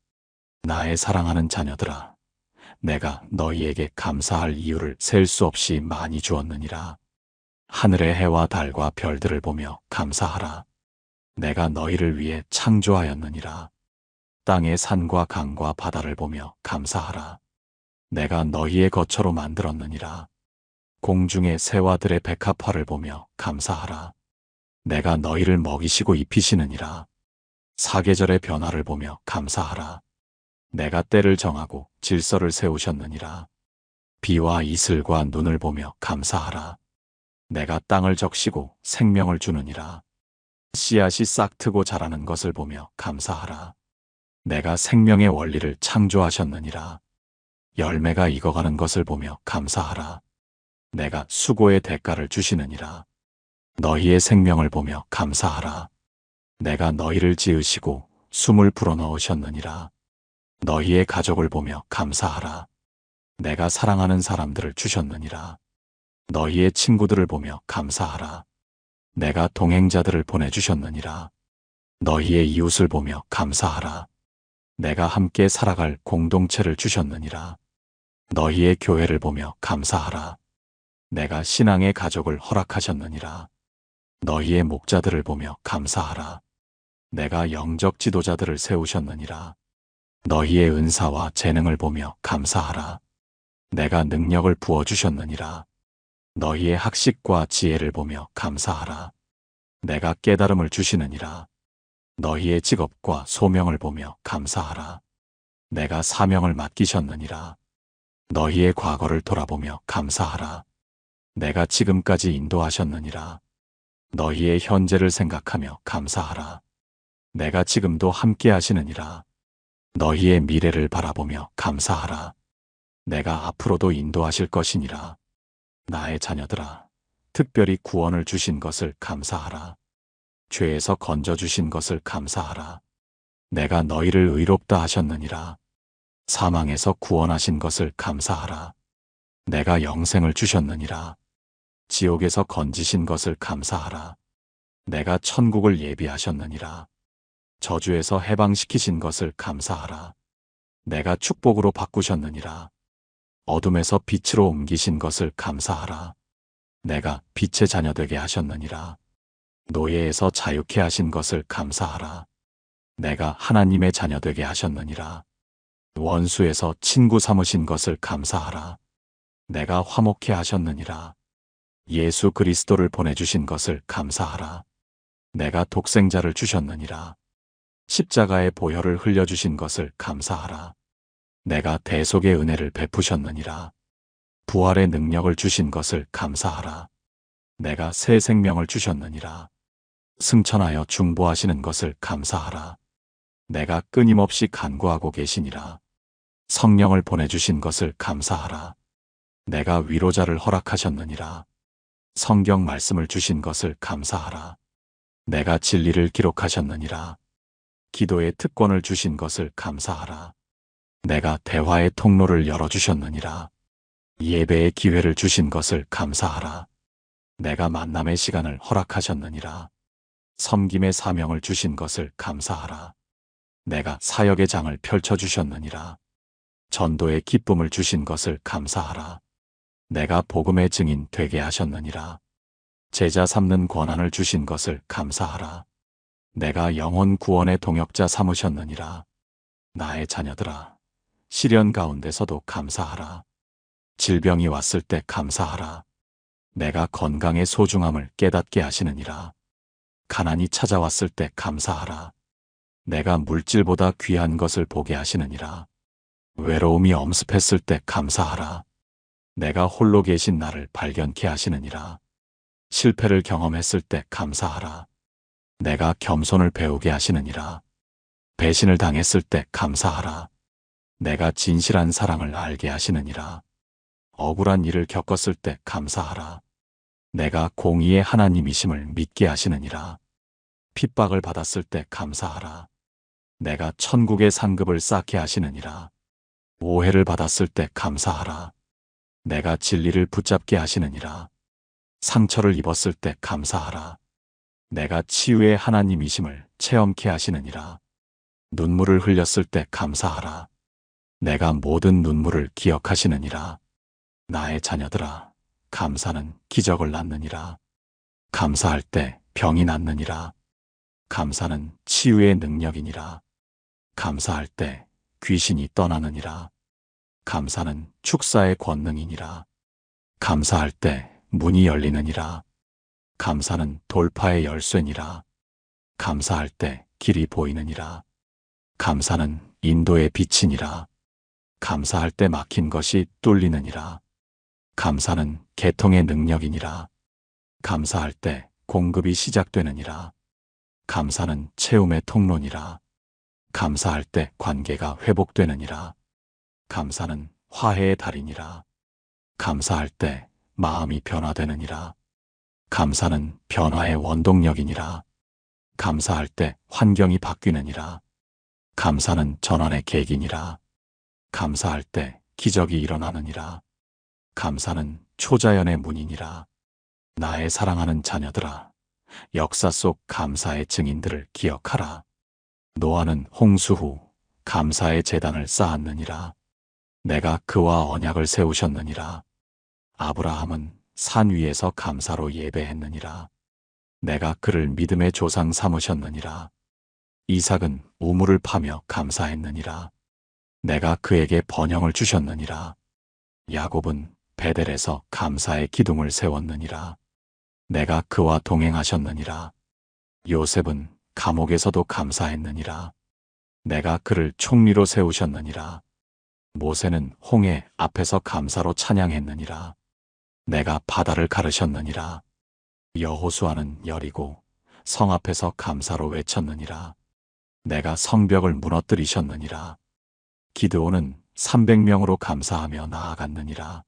나의 사랑하는 자녀들아, 내가 너희에게 감사할 이유를 셀 수 없이 많이 주었느니라. 하늘의 해와 달과 별들을 보며 감사하라. 내가 너희를 위해 창조하였느니라. 땅의 산과 강과 바다를 보며 감사하라. 내가 너희의 거처로 만들었느니라. 공중의 새와 들의 백합화를 보며 감사하라. 내가 너희를 먹이시고 입히시느니라. 사계절의 변화를 보며 감사하라. 내가 때를 정하고 질서를 세우셨느니라. 비와 이슬과 눈을 보며 감사하라. 내가 땅을 적시고 생명을 주느니라. 씨앗이 싹트고 자라는 것을 보며 감사하라. 내가 생명의 원리를 창조하셨느니라. 열매가 익어가는 것을 보며 감사하라. 내가 수고의 대가를 주시느니라. 너희의 생명을 보며 감사하라. 내가 너희를 지으시고 숨을 불어넣으셨느니라. 너희의 가족을 보며 감사하라. 내가 사랑하는 사람들을 주셨느니라. 너희의 친구들을 보며 감사하라. 내가 동행자들을 보내주셨느니라. 너희의 이웃을 보며 감사하라. 내가 함께 살아갈 공동체를 주셨느니라. 너희의 교회를 보며 감사하라. 내가 신앙의 가족을 허락하셨느니라. 너희의 목자들을 보며 감사하라. 내가 영적 지도자들을 세우셨느니라. 너희의 은사와 재능을 보며 감사하라. 내가 능력을 부어주셨느니라. 너희의 학식과 지혜를 보며 감사하라. 내가 깨달음을 주시느니라. 너희의 직업과 소명을 보며 감사하라. 내가 사명을 맡기셨느니라. 너희의 과거를 돌아보며 감사하라. 내가 지금까지 인도하셨느니라. 너희의 현재를 생각하며 감사하라. 내가 지금도 함께 하시느니라. 너희의 미래를 바라보며 감사하라. 내가 앞으로도 인도하실 것이니라. 나의 자녀들아, 특별히 구원을 주신 것을 감사하라. 죄에서 건져주신 것을 감사하라. 내가 너희를 의롭다 하셨느니라. 사망에서 구원하신 것을 감사하라. 내가 영생을 주셨느니라. 지옥에서 건지신 것을 감사하라. 내가 천국을 예비하셨느니라. 저주에서 해방시키신 것을 감사하라. 내가 축복으로 바꾸셨느니라. 어둠에서 빛으로 옮기신 것을 감사하라. 내가 빛의 자녀 되게 하셨느니라. 노예에서 자유케 하신 것을 감사하라. 내가 하나님의 자녀 되게 하셨느니라. 원수에서 친구 삼으신 것을 감사하라. 내가 화목케 하셨느니라. 예수 그리스도를 보내주신 것을 감사하라. 내가 독생자를 주셨느니라. 십자가의 보혈을 흘려주신 것을 감사하라. 내가 대속의 은혜를 베푸셨느니라. 부활의 능력을 주신 것을 감사하라. 내가 새 생명을 주셨느니라. 승천하여 중보하시는 것을 감사하라. 내가 끊임없이 간구하고 계시니라. 성령을 보내주신 것을 감사하라. 내가 위로자를 허락하셨느니라. 성경 말씀을 주신 것을 감사하라. 내가 진리를 기록하셨느니라. 기도의 특권을 주신 것을 감사하라. 내가 대화의 통로를 열어주셨느니라. 예배의 기회를 주신 것을 감사하라. 내가 만남의 시간을 허락하셨느니라. 섬김의 사명을 주신 것을 감사하라. 내가 사역의 장을 펼쳐주셨느니라. 전도의 기쁨을 주신 것을 감사하라. 내가 복음의 증인 되게 하셨느니라. 제자 삼는 권한을 주신 것을 감사하라. 내가 영혼 구원의 동역자 삼으셨느니라. 나의 자녀들아, 시련 가운데서도 감사하라. 질병이 왔을 때 감사하라. 내가 건강의 소중함을 깨닫게 하시느니라. 가난이 찾아왔을 때 감사하라. 내가 물질보다 귀한 것을 보게 하시느니라. 외로움이 엄습했을 때 감사하라. 내가 홀로 계신 나를 발견케 하시느니라. 실패를 경험했을 때 감사하라. 내가 겸손을 배우게 하시느니라. 배신을 당했을 때 감사하라. 내가 진실한 사랑을 알게 하시느니라. 억울한 일을 겪었을 때 감사하라. 내가 공의의 하나님이심을 믿게 하시느니라. 핍박을 받았을 때 감사하라. 내가 천국의 상급을 쌓게 하시느니라. 오해를 받았을 때 감사하라. 내가 진리를 붙잡게 하시느니라. 상처를 입었을 때 감사하라. 내가 치유의 하나님이심을 체험케 하시느니라. 눈물을 흘렸을 때 감사하라. 내가 모든 눈물을 기억하시느니라. 나의 자녀들아, 감사는 기적을 낳느니라. 감사할 때 병이 낫느니라. 감사는 치유의 능력이니라. 감사할 때 귀신이 떠나느니라. 감사는 축사의 권능이니라. 감사할 때 문이 열리느니라. 감사는 돌파의 열쇠니라. 감사할 때 길이 보이느니라. 감사는 인도의 빛이니라. 감사할 때 막힌 것이 뚫리느니라. 감사는 개통의 능력이니라. 감사할 때 공급이 시작되느니라. 감사는 채움의 통로니라. 감사할 때 관계가 회복되느니라. 감사는 화해의 달이니라. 감사할 때 마음이 변화되느니라. 감사는 변화의 원동력이니라. 감사할 때 환경이 바뀌느니라. 감사는 전환의 계기니라. 감사할 때 기적이 일어나느니라. 감사는 초자연의 문이니라. 나의 사랑하는 자녀들아, 역사 속 감사의 증인들을 기억하라. 노아는 홍수 후 감사의 제단을 쌓았느니라. 내가 그와 언약을 세우셨느니라. 아브라함은 산 위에서 감사로 예배했느니라. 내가 그를 믿음의 조상 삼으셨느니라. 이삭은 우물을 파며 감사했느니라. 내가 그에게 번영을 주셨느니라. 야곱은 베델에서 감사의 기둥을 세웠느니라. 내가 그와 동행하셨느니라. 요셉은 감옥에서도 감사했느니라. 내가 그를 총리로 세우셨느니라. 모세는 홍해 앞에서 감사로 찬양했느니라. 내가 바다를 가르셨느니라. 여호수아는 여리고 성 앞에서 감사로 외쳤느니라. 내가 성벽을 무너뜨리셨느니라. 기드온은 300명으로 감사하며 나아갔느니라.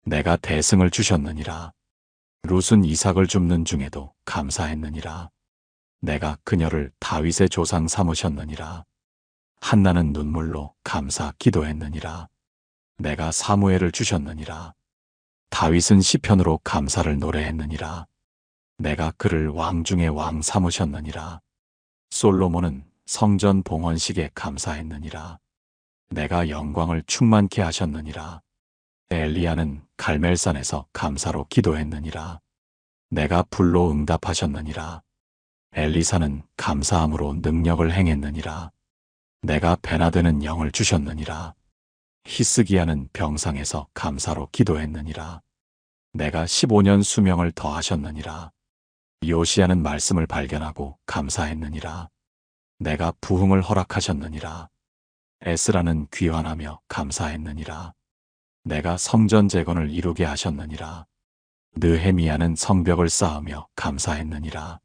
내가 대승을 주셨느니라. 룻은 이삭을 줍는 중에도 감사했느니라. 내가 그녀를 다윗의 조상 삼으셨느니라. 한나는 눈물로 감사 기도했느니라. 내가 사무엘을 주셨느니라. 다윗은 시편으로 감사를 노래했느니라. 내가 그를 왕 중의 왕 삼으셨느니라. 솔로몬은 성전 봉헌식에 감사했느니라. 내가 영광을 충만케 하셨느니라. 엘리야는 갈멜산에서 감사로 기도했느니라. 내가 불로 응답하셨느니라. 엘리사는 감사함으로 능력을 행했느니라. 내가 변화되는 영을 주셨느니라. 히스기야는 병상에서 감사로 기도했느니라. 내가 15년 수명을 더하셨느니라. 요시야는 말씀을 발견하고 감사했느니라. 내가 부흥을 허락하셨느니라. 에스라는 귀환하며 감사했느니라. 내가 성전 재건을 이루게 하셨느니라. 느헤미야는 성벽을 쌓으며 감사했느니라.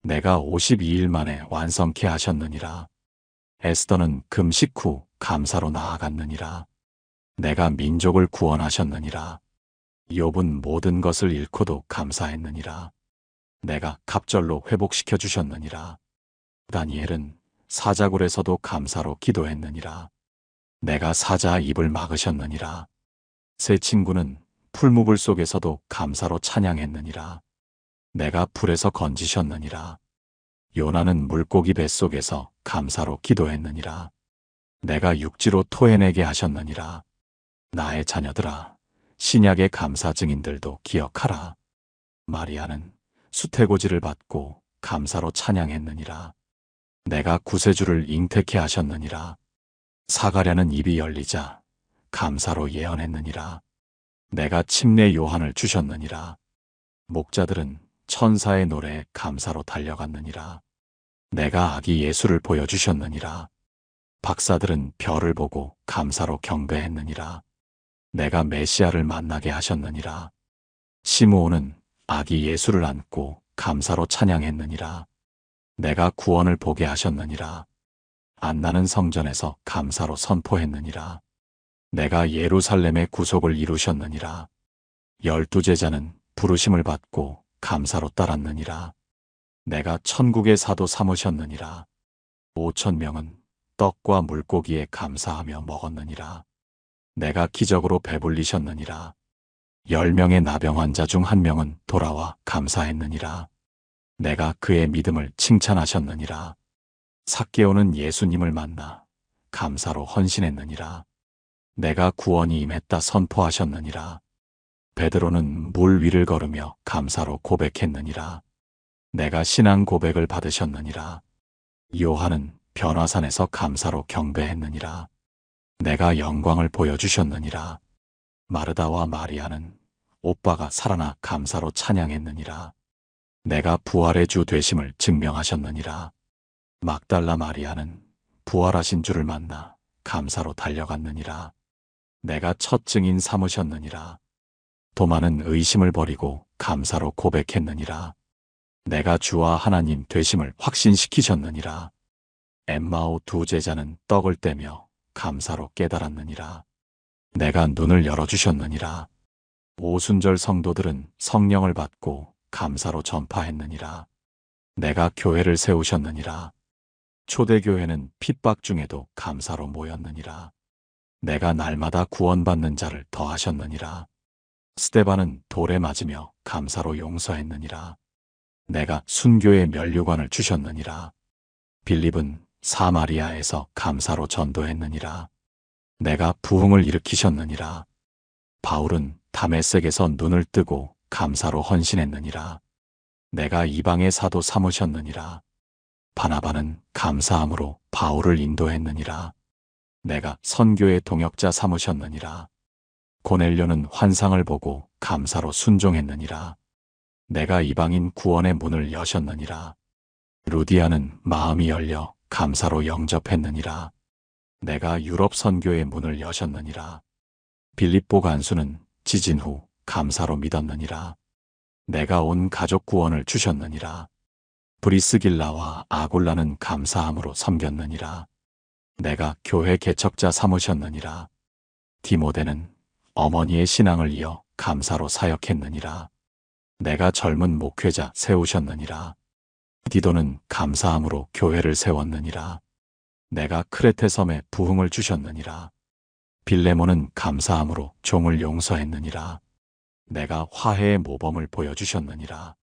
내가 52일 만에 완성케 하셨느니라. 에스더는 금식 후 감사로 나아갔느니라. 내가 민족을 구원하셨느니라. 욥은 모든 것을 잃고도 감사했느니라. 내가 갑절로 회복시켜 주셨느니라. 다니엘은 사자굴에서도 감사로 기도했느니라. 내가 사자 입을 막으셨느니라. 새 친구는 풀무불 속에서도 감사로 찬양했느니라. 내가 불에서 건지셨느니라. 요나는 물고기 뱃속에서 감사로 기도했느니라. 내가 육지로 토해내게 하셨느니라. 나의 자녀들아, 신약의 감사 증인들도 기억하라. 마리아는 수태고지를 받고 감사로 찬양했느니라. 내가 구세주를 잉태케 하셨느니라. 사가랴는 입이 열리자 감사로 예언했느니라. 내가 침례 요한을 주셨느니라. 목자들은 천사의 노래에 감사로 달려갔느니라. 내가 아기 예수를 보여주셨느니라. 박사들은 별을 보고 감사로 경배했느니라. 내가 메시아를 만나게 하셨느니라. 시므온은 아기 예수를 안고 감사로 찬양했느니라. 내가 구원을 보게 하셨느니라. 안나는 성전에서 감사로 선포했느니라. 내가 예루살렘의 구속을 이루셨느니라. 12제자는 부르심을 받고 감사로 따랐느니라. 내가 천국의 사도 삼으셨느니라. 5,000명은 떡과 물고기에 감사하며 먹었느니라. 내가 기적으로 배불리셨느니라. 10명의 나병 환자 중 1명은 돌아와 감사했느니라. 내가 그의 믿음을 칭찬하셨느니라. 삭개오는 예수님을 만나 감사로 헌신했느니라. 내가 구원이 임했다 선포하셨느니라. 베드로는 물 위를 걸으며 감사로 고백했느니라. 내가 신앙 고백을 받으셨느니라. 요한은 변화산에서 감사로 경배했느니라. 내가 영광을 보여주셨느니라. 마르다와 마리아는 오빠가 살아나 감사로 찬양했느니라. 내가 부활의 주 되심을 증명하셨느니라. 막달라 마리아는 부활하신 주를 만나 감사로 달려갔느니라. 내가 첫 증인 삼으셨느니라. 도마는 의심을 버리고 감사로 고백했느니라. 내가 주와 하나님 되심을 확신시키셨느니라. 엠마오 2 제자는 떡을 떼며 감사로 깨달았느니라. 내가 눈을 열어주셨느니라. 오순절 성도들은 성령을 받고 감사로 전파했느니라. 내가 교회를 세우셨느니라. 초대교회는 핍박 중에도 감사로 모였느니라. 내가 날마다 구원받는 자를 더하셨느니라. 스데반은 돌에 맞으며 감사로 용서했느니라. 내가 순교의 면류관을 주셨느니라. 빌립은 사마리아에서 감사로 전도했느니라. 내가 부흥을 일으키셨느니라. 바울은 다메섹에서 눈을 뜨고 감사로 헌신했느니라. 내가 이방의 사도 삼으셨느니라. 바나바는 감사함으로 바울을 인도했느니라. 내가 선교의 동역자 삼으셨느니라. 고넬료는 환상을 보고 감사로 순종했느니라. 내가 이방인 구원의 문을 여셨느니라. 루디아는 마음이 열려 감사로 영접했느니라. 내가 유럽 선교의 문을 여셨느니라. 빌립보 간수는 지진 후 감사로 믿었느니라. 내가 온 가족 구원을 주셨느니라. 브리스길라와 아굴라는 감사함으로 섬겼느니라. 내가 교회 개척자 삼으셨느니라. 디모데는 어머니의 신앙을 이어 감사로 사역했느니라. 내가 젊은 목회자 세우셨느니라. 디도는 감사함으로 교회를 세웠느니라. 내가 크레테 섬에 부흥을 주셨느니라. 빌레몬은 감사함으로 종을 용서했느니라. 내가 화해의 모범을 보여주셨느니라.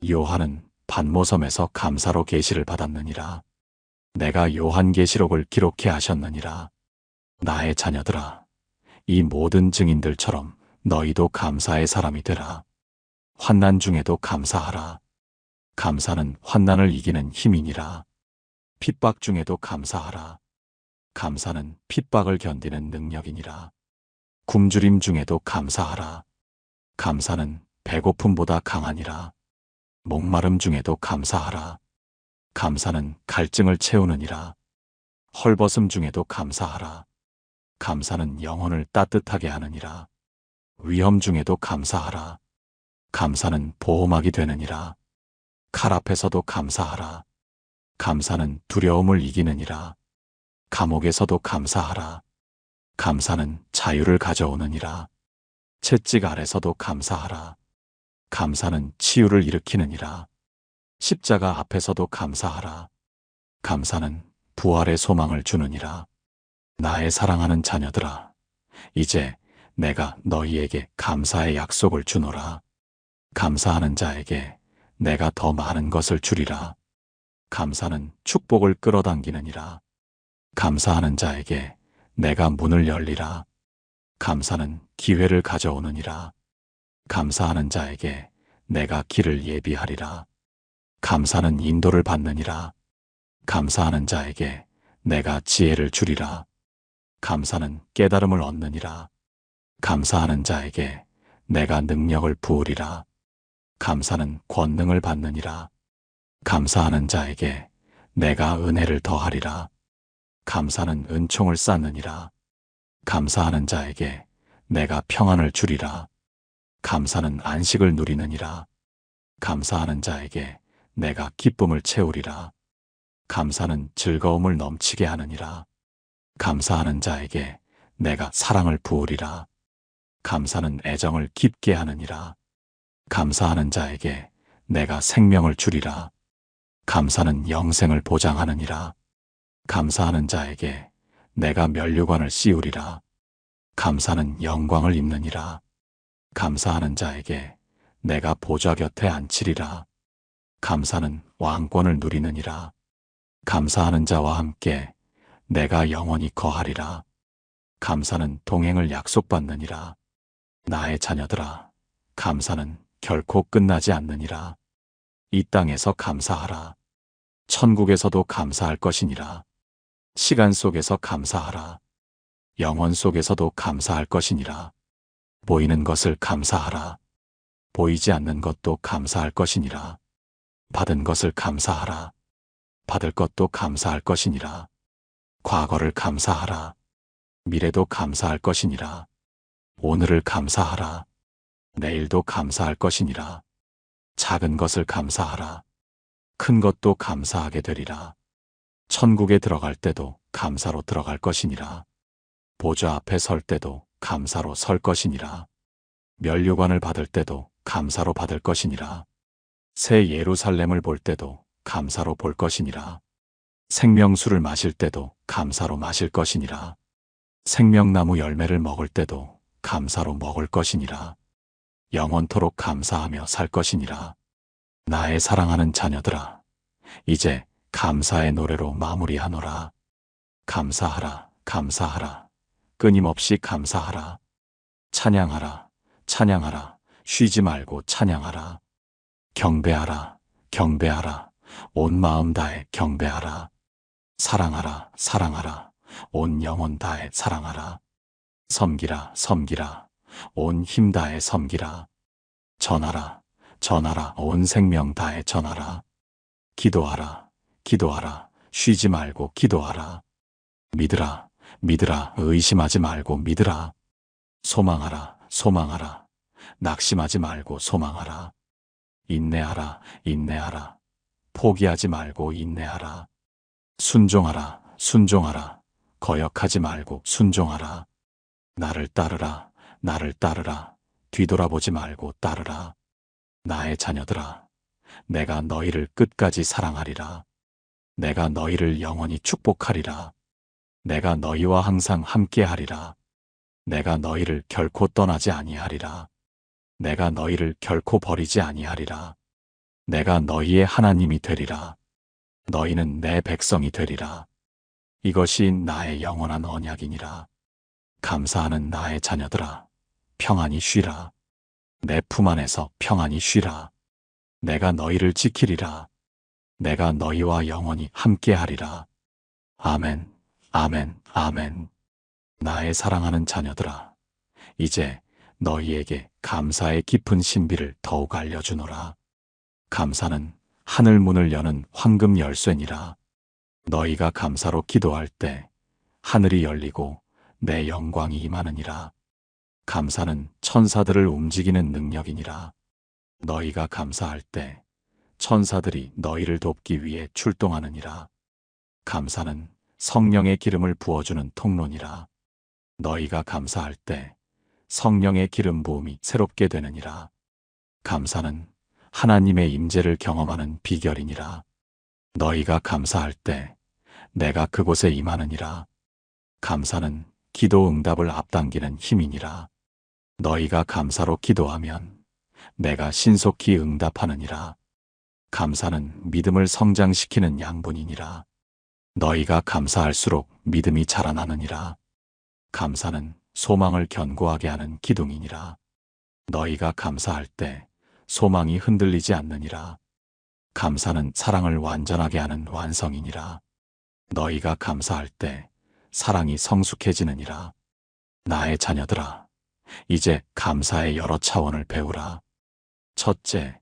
요한은 pat모섬에서 감사로 계시를 받았느니라. 내가 요한계시록을 기록해 하셨느니라. 나의 자녀들아, 이 모든 증인들처럼 너희도 감사의 사람이 되라. 환난 중에도 감사하라. 감사는 환난을 이기는 힘이니라. 핍박 중에도 감사하라. 감사는 핍박을 견디는 능력이니라. 굶주림 중에도 감사하라. 감사는 배고픔보다 강하니라. 목마름 중에도 감사하라. 감사는 갈증을 채우느니라. 헐벗음 중에도 감사하라. 감사는 영혼을 따뜻하게 하느니라. 위험 중에도 감사하라. 감사는 보호막이 되느니라. 칼 앞에서도 감사하라. 감사는 두려움을 이기느니라. 감옥에서도 감사하라. 감사는 자유를 가져오느니라. 채찍 아래서도 감사하라. 감사는 치유를 일으키느니라. 십자가 앞에서도 감사하라. 감사는 부활의 소망을 주느니라. 나의 사랑하는 자녀들아, 이제 내가 너희에게 감사의 약속을 주노라. 감사하는 자에게 내가 더 많은 것을 주리라. 감사는 축복을 끌어당기느니라. 감사하는 자에게 내가 문을 열리라. 감사는 기회를 가져오느니라. 감사하는 자에게 내가 길을 예비하리라. 감사는 인도를 받느니라. 감사하는 자에게 내가 지혜를 주리라. 감사는 깨달음을 얻느니라. 감사하는 자에게 내가 능력을 부으리라. 감사는 권능을 받느니라. 감사하는 자에게 내가 은혜를 더하리라. 감사는 은총을 쌓느니라. 감사하는 자에게 내가 평안을 주리라. 감사는 안식을 누리느니라. 감사하는 자에게 내가 기쁨을 채우리라. 감사는 즐거움을 넘치게 하느니라. 감사하는 자에게 내가 사랑을 부으리라. 감사는 애정을 깊게 하느니라. 감사하는 자에게 내가 생명을 주리라. 감사는 영생을 보장하느니라. 감사하는 자에게 내가 면류관을 씌우리라. 감사는 영광을 입느니라. 감사하는 자에게 내가 보좌 곁에 앉히리라. 감사는 왕권을 누리느니라. 감사하는 자와 함께 내가 영원히 거하리라. 감사는 동행을 약속받느니라. 나의 자녀들아, 감사는 결코 끝나지 않느니라. 이 땅에서 감사하라. 천국에서도 감사할 것이니라. 시간 속에서 감사하라. 영원 속에서도 감사할 것이니라. 보이는 것을 감사하라. 보이지 않는 것도 감사할 것이니라. 받은 것을 감사하라. 받을 것도 감사할 것이니라. 과거를 감사하라. 미래도 감사할 것이니라. 오늘을 감사하라. 내일도 감사할 것이니라. 작은 것을 감사하라. 큰 것도 감사하게 되리라. 천국에 들어갈 때도 감사로 들어갈 것이니라. 보좌 앞에 설 때도 감사로 설 것이니라. 면류관을 받을 때도 감사로 받을 것이니라. 새 예루살렘을 볼 때도 감사로 볼 것이니라. 생명수를 마실 때도 감사로 마실 것이니라. 생명나무 열매를 먹을 때도 감사로 먹을 것이니라. 영원토록 감사하며 살 것이니라. 나의 사랑하는 자녀들아, 이제 감사의 노래로 마무리하노라. 감사하라, 감사하라, 끊임없이 감사하라. 찬양하라, 찬양하라, 쉬지 말고 찬양하라. 경배하라, 경배하라, 온 마음 다해 경배하라. 사랑하라, 사랑하라, 온 영혼 다해 사랑하라. 섬기라, 섬기라, 온 힘 다해 섬기라. 전하라, 전하라, 온 생명 다해 전하라. 기도하라, 기도하라, 쉬지 말고 기도하라. 믿으라, 믿으라, 의심하지 말고 믿으라. 소망하라, 소망하라, 낙심하지 말고 소망하라. 인내하라, 인내하라, 포기하지 말고 인내하라. 순종하라, 순종하라, 거역하지 말고 순종하라. 나를 따르라, 나를 따르라, 뒤돌아보지 말고 따르라. 나의 자녀들아, 내가 너희를 끝까지 사랑하리라. 내가 너희를 영원히 축복하리라. 내가 너희와 항상 함께하리라. 내가 너희를 결코 떠나지 아니하리라. 내가 너희를 결코 버리지 아니하리라. 내가 너희의 하나님이 되리라. 너희는 내 백성이 되리라. 이것이 나의 영원한 언약이니라. 감사하는 나의 자녀들아, 평안히 쉬라. 내 품 안에서 평안히 쉬라. 내가 너희를 지키리라. 내가 너희와 영원히 함께하리라. 아멘, 아멘, 아멘. 나의 사랑하는 자녀들아, 이제 너희에게 감사의 깊은 신비를 더욱 알려주노라. 감사는 하늘 문을 여는 황금 열쇠니라. 너희가 감사로 기도할 때 하늘이 열리고 내 영광이 임하느니라. 감사는 천사들을 움직이는 능력이니라. 너희가 감사할 때 천사들이 너희를 돕기 위해 출동하느니라. 감사는 성령의 기름을 부어주는 통로니라. 너희가 감사할 때 성령의 기름 부음이 새롭게 되느니라. 감사는 하나님의 임재를 경험하는 비결이니라. 너희가 감사할 때 내가 그곳에 임하느니라. 감사는 기도 응답을 앞당기는 힘이니라. 너희가 감사로 기도하면 내가 신속히 응답하느니라. 감사는 믿음을 성장시키는 양분이니라. 너희가 감사할수록 믿음이 자라나느니라. 감사는 소망을 견고하게 하는 기둥이니라. 너희가 감사할 때 소망이 흔들리지 않느니라. 감사는 사랑을 완전하게 하는 완성이니라. 너희가 감사할 때 사랑이 성숙해지느니라. 나의 자녀들아, 이제 감사의 여러 차원을 배우라. 첫째,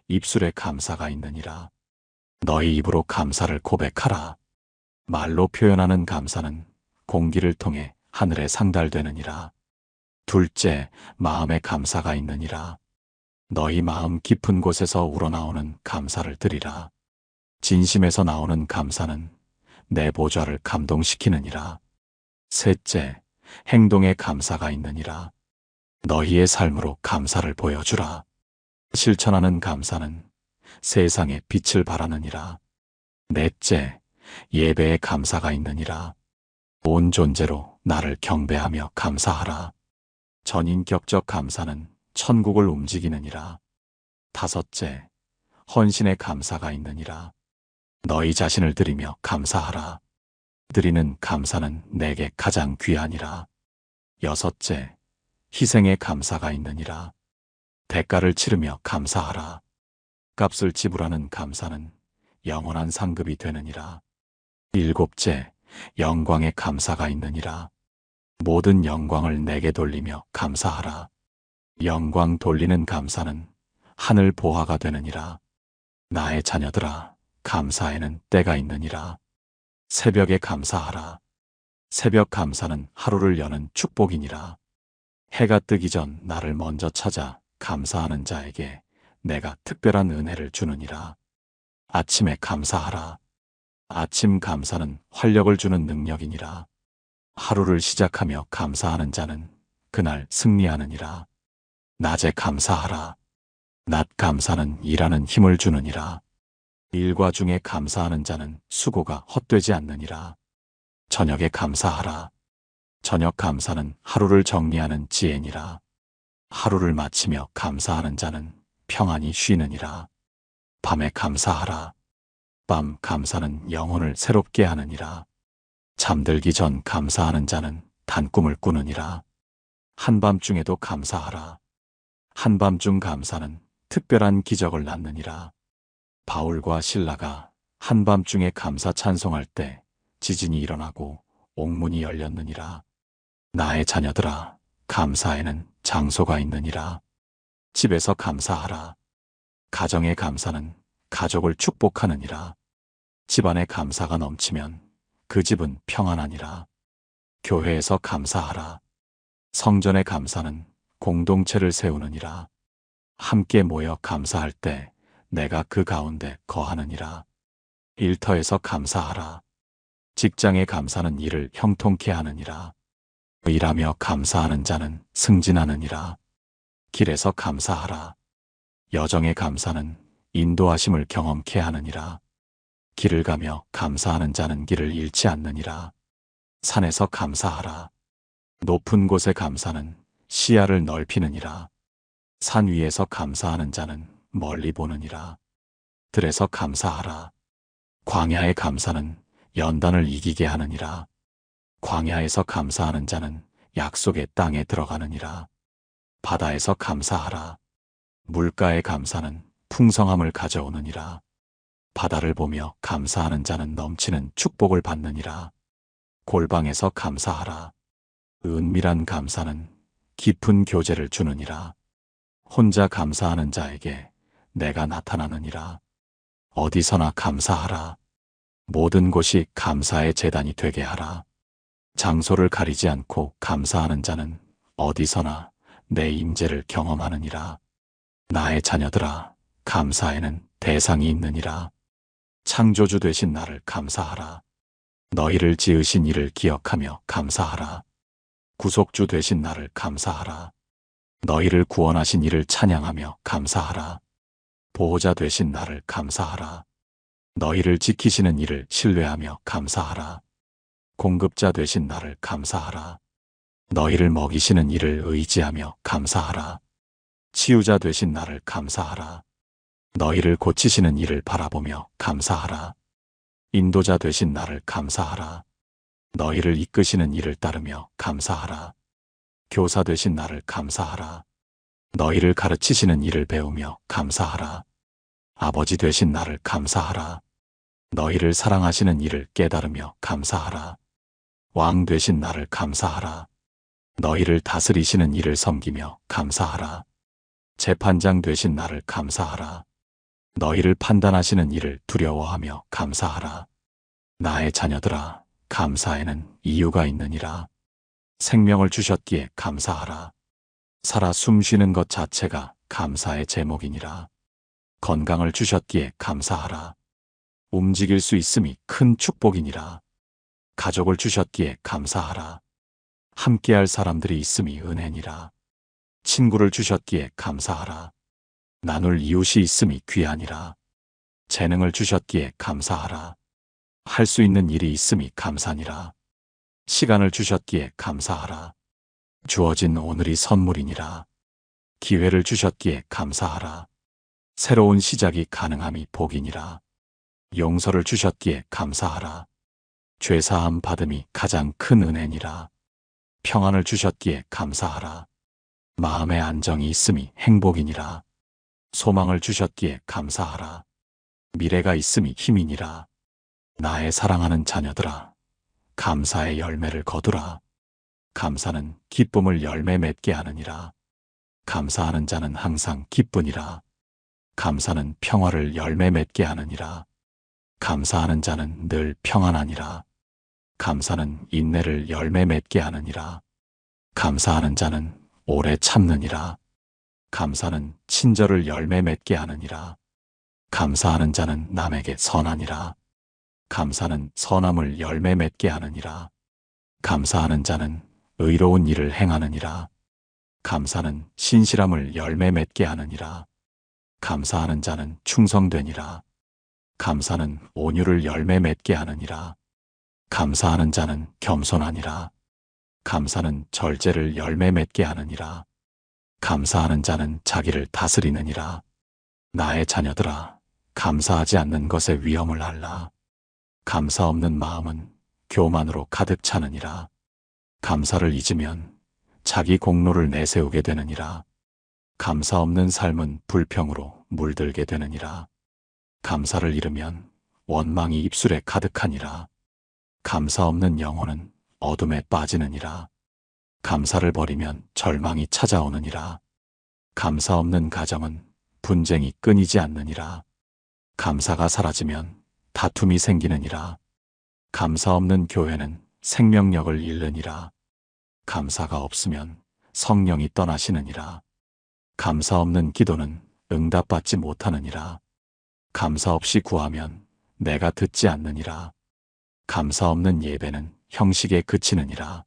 입술에 감사가 있느니라. 너희 입으로 감사를 고백하라. 말로 표현하는 감사는 공기를 통해 하늘에 상달되느니라. 둘째, 마음에 감사가 있느니라. 너희 마음 깊은 곳에서 우러나오는 감사를 드리라. 진심에서 나오는 감사는 내 보좌를 감동시키느니라. 셋째, 행동에 감사가 있느니라. 너희의 삶으로 감사를 보여주라. 실천하는 감사는 세상에 빛을 발하느니라. 넷째, 예배에 감사가 있느니라. 온 존재로 나를 경배하며 감사하라. 전인격적 감사는 천국을 움직이느니라. 다섯째, 헌신에 감사가 있느니라. 너희 자신을 드리며 감사하라. 드리는 감사는 내게 가장 귀하니라. 여섯째, 희생에 감사가 있느니라. 대가를 치르며 감사하라. 값을 지불하는 감사는 영원한 상급이 되느니라. 일곱째, 영광에 감사가 있느니라. 모든 영광을 내게 돌리며 감사하라. 영광 돌리는 감사는 하늘 보화가 되느니라. 나의 자녀들아, 감사에는 때가 있느니라. 새벽에 감사하라. 새벽 감사는 하루를 여는 축복이니라. 해가 뜨기 전 나를 먼저 찾아 감사하는 자에게 내가 특별한 은혜를 주느니라. 아침에 감사하라. 아침 감사는 활력을 주는 능력이니라. 하루를 시작하며 감사하는 자는 그날 승리하느니라. 낮에 감사하라. 낮 감사는 일하는 힘을 주느니라. 일과 중에 감사하는 자는 수고가 헛되지 않느니라. 저녁에 감사하라. 저녁 감사는 하루를 정리하는 지혜니라. 하루를 마치며 감사하는 자는 평안히 쉬느니라. 밤에 감사하라. 밤 감사는 영혼을 새롭게 하느니라. 잠들기 전 감사하는 자는 단꿈을 꾸느니라. 한밤중에도 감사하라. 한밤중 감사는 특별한 기적을 낳느니라. 바울과 실라가 한밤중에 감사 찬송할 때 지진이 일어나고 옥문이 열렸느니라. 나의 자녀들아, 감사에는 장소가 있느니라. 집에서 감사하라. 가정의 감사는 가족을 축복하느니라. 집안에 감사가 넘치면 그 집은 평안하니라. 교회에서 감사하라. 성전의 감사는 공동체를 세우느니라. 함께 모여 감사할 때 내가 그 가운데 거하느니라. 일터에서 감사하라. 직장의 감사는 일을 형통케 하느니라. 일하며 감사하는 자는 승진하느니라. 길에서 감사하라. 여정의 감사는 인도하심을 경험케 하느니라. 길을 가며 감사하는 자는 길을 잃지 않느니라. 산에서 감사하라. 높은 곳의 감사는 시야를 넓히느니라. 산 위에서 감사하는 자는 멀리 보느니라. 들에서 감사하라. 광야의 감사는 연단을 이기게 하느니라. 광야에서 감사하는 자는 약속의 땅에 들어가느니라. 바다에서 감사하라. 물가의 감사는 풍성함을 가져오느니라. 바다를 보며 감사하는 자는 넘치는 축복을 받느니라. 골방에서 감사하라. 은밀한 감사는 깊은 교제를 주느니라. 혼자 감사하는 자에게 내가 나타나느니라. 어디서나 감사하라. 모든 곳이 감사의 제단이 되게 하라. 장소를 가리지 않고 감사하는 자는 어디서나 내 임재를 경험하느니라. 나의 자녀들아, 감사에는 대상이 있느니라. 창조주 되신 나를 감사하라. 너희를 지으신 이를 기억하며 감사하라. 구속주 되신 나를 감사하라. 너희를 구원하신 이를 찬양하며 감사하라. 보호자 되신 나를 감사하라. 너희를 지키시는 이를 신뢰하며 감사하라. 공급자 되신 나를 감사하라. 너희를 먹이시는 이를 의지하며 감사하라. 치유자 되신 나를 감사하라. 너희를 고치시는 이를 바라보며 감사하라. 인도자 되신 나를 감사하라. 너희를 이끄시는 이를 따르며 감사하라. 교사 되신 나를 감사하라. 너희를 가르치시는 이를 배우며 감사하라. 아버지 되신 나를 감사하라. 너희를 사랑하시는 이를 깨달으며 감사하라. 왕 되신 나를 감사하라. 너희를 다스리시는 이를 섬기며 감사하라. 재판장 되신 나를 감사하라. 너희를 판단하시는 이를 두려워하며 감사하라. 나의 자녀들아, 감사에는 이유가 있느니라. 생명을 주셨기에 감사하라. 살아 숨쉬는 것 자체가 감사의 제목이니라. 건강을 주셨기에 감사하라. 움직일 수 있음이 큰 축복이니라. 가족을 주셨기에 감사하라. 함께할 사람들이 있음이 은혜니라. 친구를 주셨기에 감사하라. 나눌 이웃이 있음이 귀하니라. 재능을 주셨기에 감사하라. 할 수 있는 일이 있음이 감사니라. 시간을 주셨기에 감사하라. 주어진 오늘이 선물이니라. 기회를 주셨기에 감사하라. 새로운 시작이 가능함이 복이니라. 용서를 주셨기에 감사하라. 죄사함 받음이 가장 큰 은혜니라. 평안을 주셨기에 감사하라. 마음의 안정이 있음이 행복이니라. 소망을 주셨기에 감사하라. 미래가 있음이 힘이니라. 나의 사랑하는 자녀들아, 감사의 열매를 거두라. 감사는 기쁨을 열매 맺게 하느니라. 감사하는 자는 항상 기쁘니라. 감사는 평화를 열매 맺게 하느니라. 감사하는 자는 늘 평안하니라. 감사는 인내를 열매 맺게 하느니라. 감사하는 자는 오래 참느니라. 감사는 친절을 열매 맺게 하느니라. 감사하는 자는 남에게 선하니라. 감사는 선함을 열매 맺게 하느니라. 감사하는 자는 의로운 일을 행하느니라. 감사는 신실함을 열매 맺게 하느니라. 감사하는 자는 충성되니라. 감사는 온유를 열매 맺게 하느니라. 감사하는 자는 겸손하니라. 감사는 절제를 열매 맺게 하느니라. 감사하는 자는 자기를 다스리느니라. 나의 자녀들아, 감사하지 않는 것의 위험을 알라. 감사 없는 마음은 교만으로 가득 차느니라. 감사를 잊으면 자기 공로를 내세우게 되느니라. 감사 없는 삶은 불평으로 물들게 되느니라. 감사를 잃으면 원망이 입술에 가득하니라. 감사 없는 영혼은 어둠에 빠지느니라. 감사를 버리면 절망이 찾아오느니라. 감사 없는 가정은 분쟁이 끊이지 않느니라. 감사가 사라지면 다툼이 생기느니라. 감사 없는 교회는 생명력을 잃느니라. 감사가 없으면 성령이 떠나시느니라. 감사 없는 기도는 응답받지 못하느니라. 감사 없이 구하면 내가 듣지 않느니라. 감사 없는 예배는 형식에 그치느니라.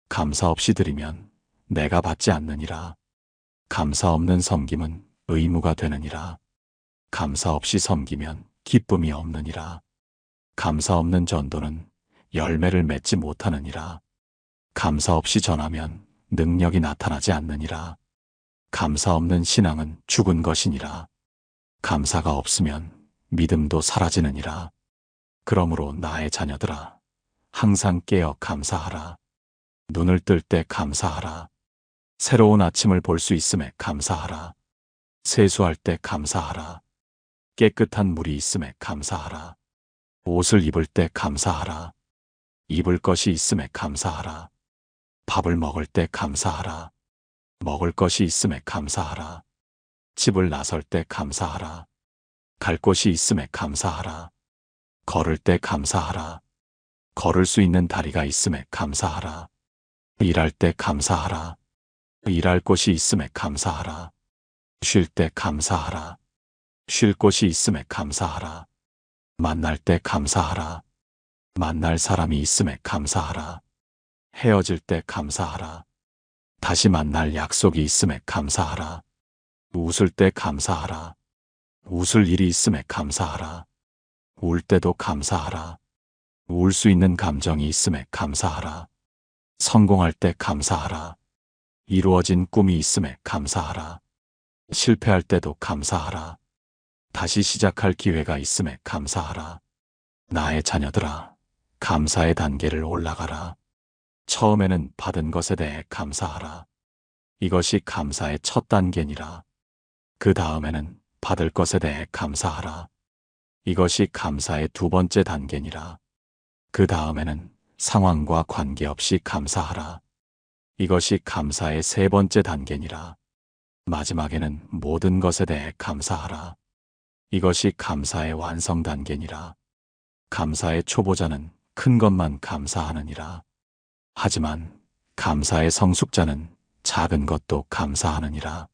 감사 없이 드리면 내가 받지 않느니라. 감사 없는 섬김은 의무가 되느니라. 감사 없이 섬기면 기쁨이 없느니라. 감사 없는 전도는 열매를 맺지 못하느니라. 감사 없이 전하면 능력이 나타나지 않느니라. 감사 없는 신앙은 죽은 것이니라. 감사가 없으면 믿음도 사라지느니라. 그러므로 나의 자녀들아, 항상 깨어 감사하라. 눈을 뜰 때 감사하라. 새로운 아침을 볼 수 있음에 감사하라. 세수할 때 감사하라. 깨끗한 물이 있음에 감사하라. 옷을 입을 때 감사하라. 입을 것이 있음에 감사하라. 밥을 먹을 때 감사하라. 먹을 것이 있음에 감사하라. 집을 나설 때 감사하라. 갈 곳이 있음에 감사하라. 걸을 때 감사하라. 걸을 수 있는 다리가 있음에 감사하라. 일할 때 감사하라. 일할 곳이 있음에 감사하라. 쉴 때 감사하라. 쉴 곳이 있음에 감사하라. 만날 때 감사하라. 만날 사람이 있음에 감사하라. 헤어질 때 감사하라. 다시 만날 약속이 있음에 감사하라. 웃을 때 감사하라. 웃을 일이 있음에 감사하라. 울 때도 감사하라. 울 수 있는 감정이 있음에 감사하라. 성공할 때 감사하라. 이루어진 꿈이 있음에 감사하라. 실패할 때도 감사하라. 다시 시작할 기회가 있음에 감사하라. 나의 자녀들아, 감사의 단계를 올라가라. 처음에는 받은 것에 대해 감사하라. 이것이 감사의 첫 단계니라. 그 다음에는 받을 것에 대해 감사하라. 이것이 감사의 두 번째 단계니라. 그 다음에는 상황과 관계없이 감사하라. 이것이 감사의 세 번째 단계니라. 마지막에는 모든 것에 대해 감사하라. 이것이 감사의 완성 단계니라. 감사의 초보자는 큰 것만 감사하느니라. 하지만 감사의 성숙자는 작은 것도 감사하느니라.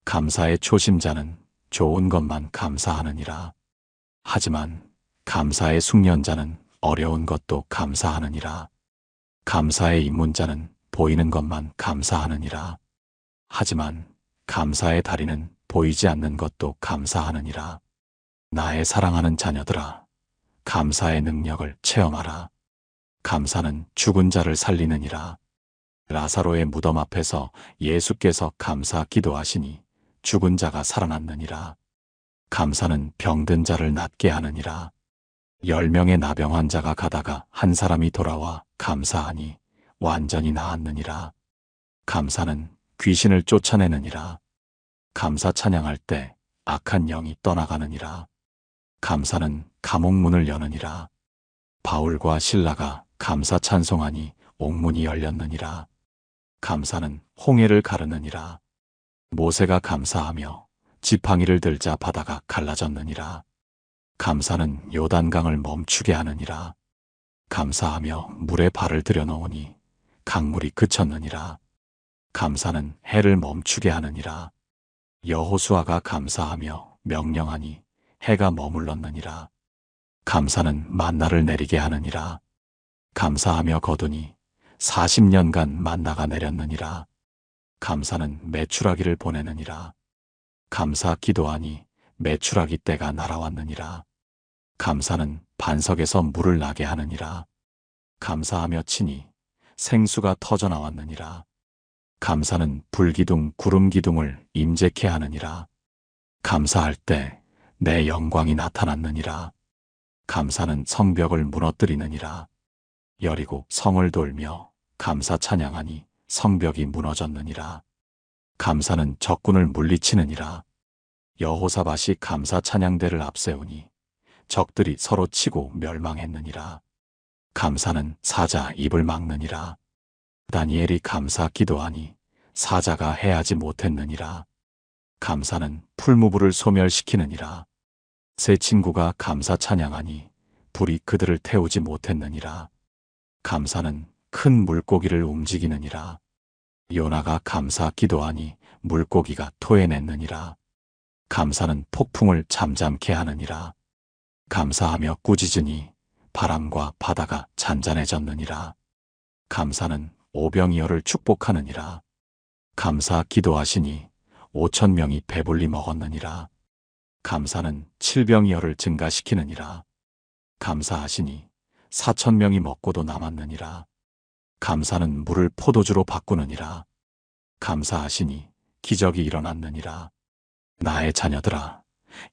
감사의 초심자는 좋은 것만 감사하느니라. 하지만 감사의 숙련자는 어려운 것도 감사하느니라. 감사의 입문자는 보이는 것만 감사하느니라. 하지만 감사의 다리는 보이지 않는 것도 감사하느니라. 나의 사랑하는 자녀들아, 감사의 능력을 체험하라. 감사는 죽은 자를 살리느니라. 라사로의 무덤 앞에서 예수께서 감사 기도하시니 죽은 자가 살아났느니라. 감사는 병든 자를 낫게 하느니라. 10명의 나병 환자가 가다가 한 사람이 돌아와 감사하니 완전히 나았느니라. 감사는 귀신을 쫓아내느니라. 감사 찬양할 때 악한 영이 떠나가느니라. 감사는 감옥 문을 여느니라. 바울과 실라가 감사 찬송하니 옥문이 열렸느니라. 감사는 홍해를 가르느니라. 모세가 감사하며 지팡이를 들자 바다가 갈라졌느니라. 감사는 요단강을 멈추게 하느니라. 감사하며 물에 발을 들여놓으니 강물이 그쳤느니라. 감사는 해를 멈추게 하느니라. 여호수아가 감사하며 명령하니 해가 머물렀느니라. 감사는 만나를 내리게 하느니라. 감사하며 거두니 40년간 만나가 내렸느니라. 감사는 메추라기를 보내느니라. 감사 기도하니 메추라기 떼가 날아왔느니라. 감사는 반석에서 물을 나게 하느니라. 감사하며 치니 생수가 터져 나왔느니라. 감사는 불기둥 구름기둥을 임재케 하느니라. 감사할 때 내 영광이 나타났느니라. 감사는 성벽을 무너뜨리느니라. 여리고 성을 돌며 감사 찬양하니 성벽이 무너졌느니라. 감사는 적군을 물리치느니라. 여호사밧이 감사 찬양대를 앞세우니 적들이 서로 치고 멸망했느니라. 감사는 사자 입을 막느니라. 다니엘이 감사 기도하니 사자가 해하지 못했느니라. 감사는 풀무불을 소멸시키느니라. 세 친구가 감사 찬양하니 불이 그들을 태우지 못했느니라. 감사는 큰 물고기를 움직이느니라. 요나가 감사 기도하니 물고기가 토해냈느니라. 감사는 폭풍을 잠잠케 하느니라. 감사하며 꾸짖으니 바람과 바다가 잔잔해졌느니라. 감사는 오병이어를 축복하느니라. 감사 기도하시니 5,000명이 배불리 먹었느니라. 감사는 칠병이어를 증가시키느니라. 감사하시니 4,000명이 먹고도 남았느니라. 감사는 물을 포도주로 바꾸느니라. 감사하시니 기적이 일어났느니라. 나의 자녀들아,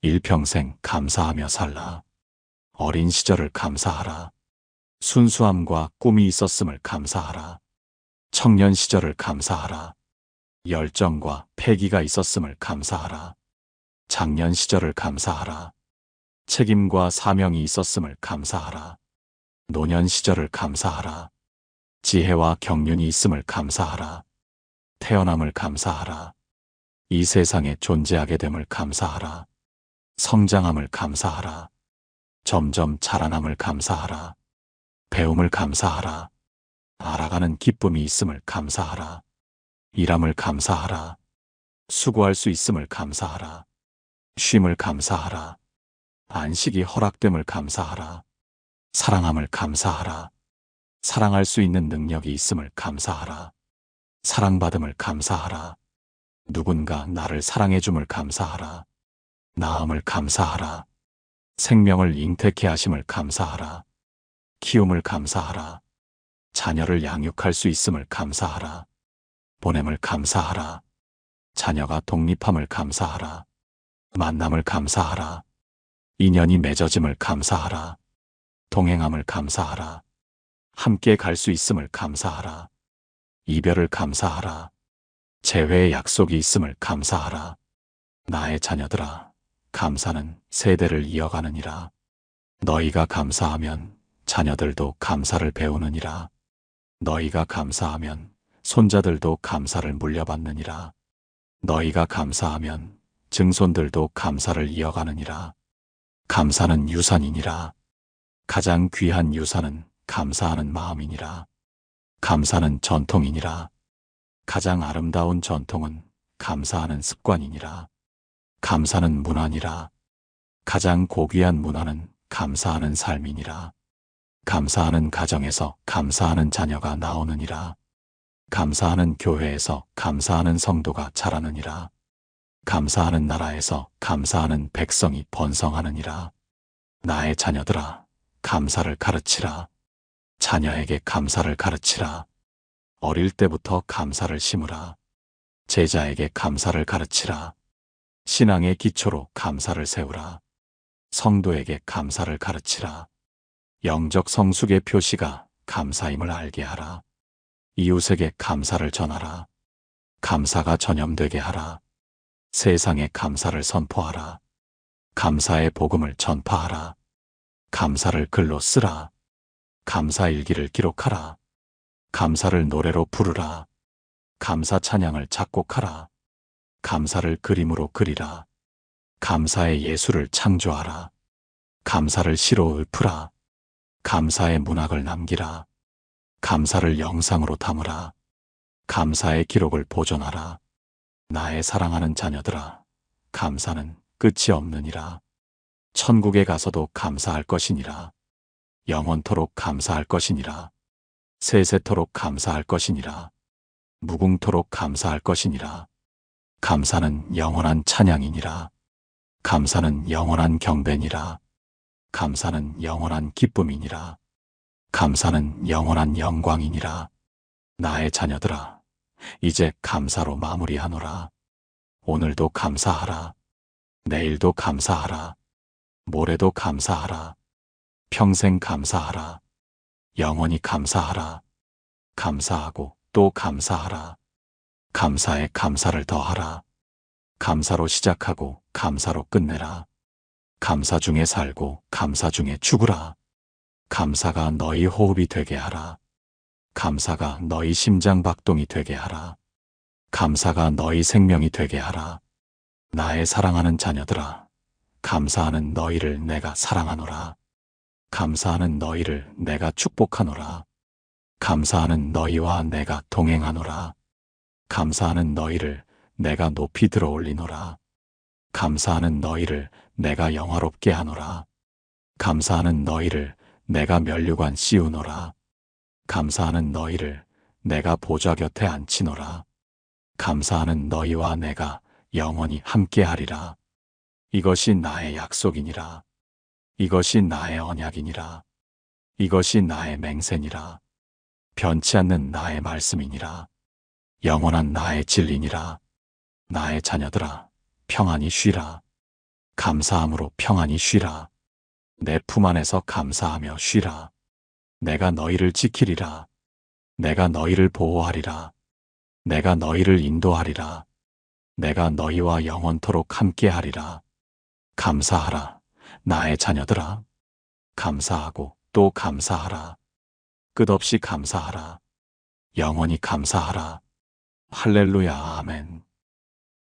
일평생 감사하며 살라. 어린 시절을 감사하라. 순수함과 꿈이 있었음을 감사하라. 청년 시절을 감사하라. 열정과 패기가 있었음을 감사하라. 장년 시절을 감사하라. 책임과 사명이 있었음을 감사하라. 노년 시절을 감사하라. 지혜와 경륜이 있음을 감사하라. 태어남을 감사하라. 이 세상에 존재하게 됨을 감사하라. 성장함을 감사하라. 점점 자라남을 감사하라. 배움을 감사하라. 알아가는 기쁨이 있음을 감사하라. 일함을 감사하라. 수고할 수 있음을 감사하라. 쉼을 감사하라. 안식이 허락됨을 감사하라. 사랑함을 감사하라. 사랑할 수 있는 능력이 있음을 감사하라. 사랑받음을 감사하라. 누군가 나를 사랑해줌을 감사하라. 나음을 감사하라. 생명을 잉태케 하심을 감사하라. 키움을 감사하라. 자녀를 양육할 수 있음을 감사하라. 보냄을 감사하라. 자녀가 독립함을 감사하라. 만남을 감사하라. 인연이 맺어짐을 감사하라. 동행함을 감사하라. 함께 갈 수 있음을 감사하라. 이별을 감사하라. 재회의 약속이 있음을 감사하라. 나의 자녀들아, 감사는 세대를 이어가느니라. 너희가 감사하면 자녀들도 감사를 배우느니라. 너희가 감사하면 손자들도 감사를 물려받느니라. 너희가 감사하면 증손들도 감사를 이어가느니라. 감사는 유산이니라. 가장 귀한 유산은 감사하는 마음이니라. 감사는 전통이니라. 가장 아름다운 전통은 감사하는 습관이니라. 감사는 문화니라. 가장 고귀한 문화는 감사하는 삶이니라. 감사하는 가정에서 감사하는 자녀가 나오느니라. 감사하는 교회에서 감사하는 성도가 자라느니라. 감사하는 나라에서 감사하는 백성이 번성하느니라. 나의 자녀들아, 감사를 가르치라. 자녀에게 감사를 가르치라. 어릴 때부터 감사를 심으라. 제자에게 감사를 가르치라. 신앙의 기초로 감사를 세우라. 성도에게 감사를 가르치라. 영적 성숙의 표시가 감사임을 알게 하라. 이웃에게 감사를 전하라. 감사가 전염되게 하라. 세상에 감사를 선포하라. 감사의 복음을 전파하라. 감사를 글로 쓰라. 감사 일기를 기록하라. 감사를 노래로 부르라. 감사 찬양을 작곡하라. 감사를 그림으로 그리라. 감사의 예술을 창조하라. 감사를 시로 읊으라. 감사의 문학을 남기라. 감사를 영상으로 담으라. 감사의 기록을 보존하라. 나의 사랑하는 자녀들아, 감사는 끝이 없느니라. 천국에 가서도 감사할 것이니라. 영원토록 감사할 것이니라. 세세토록 감사할 것이니라. 무궁토록 감사할 것이니라. 감사는 영원한 찬양이니라. 감사는 영원한 경배니라. 감사는 영원한 기쁨이니라. 감사는 영원한 영광이니라. 나의 자녀들아, 이제 감사로 마무리하노라. 오늘도 감사하라. 내일도 감사하라. 모레도 감사하라. 평생 감사하라. 영원히 감사하라. 감사하고 또 감사하라. 감사에 감사를 더하라. 감사로 시작하고 감사로 끝내라. 감사 중에 살고 감사 중에 죽으라. 감사가 너희 호흡이 되게 하라. 감사가 너희 심장 박동이 되게 하라. 감사가 너희 생명이 되게 하라. 나의 사랑하는 자녀들아, 감사하는 너희를 내가 사랑하노라. 감사하는 너희를 내가 축복하노라. 감사하는 너희와 내가 동행하노라. 감사하는 너희를 내가 높이 들어 올리노라. 감사하는 너희를 내가 영화롭게 하노라. 감사하는 너희를 내가 면류관 씌우노라. 감사하는 너희를 내가 보좌 곁에 앉히노라. 감사하는 너희와 내가 영원히 함께하리라. 이것이 나의 약속이니라. 이것이 나의 언약이니라. 이것이 나의 맹세니라. 변치 않는 나의 말씀이니라. 영원한 나의 진리니라. 나의 자녀들아, 평안히 쉬라. 감사함으로 평안히 쉬라. 내 품 안에서 감사하며 쉬라. 내가 너희를 지키리라. 내가 너희를 보호하리라. 내가 너희를 인도하리라. 내가 너희와 영원토록 함께하리라. 감사하라, 나의 자녀들아. 감사하고 또 감사하라. 끝없이 감사하라. 영원히 감사하라. 할렐루야, 아멘.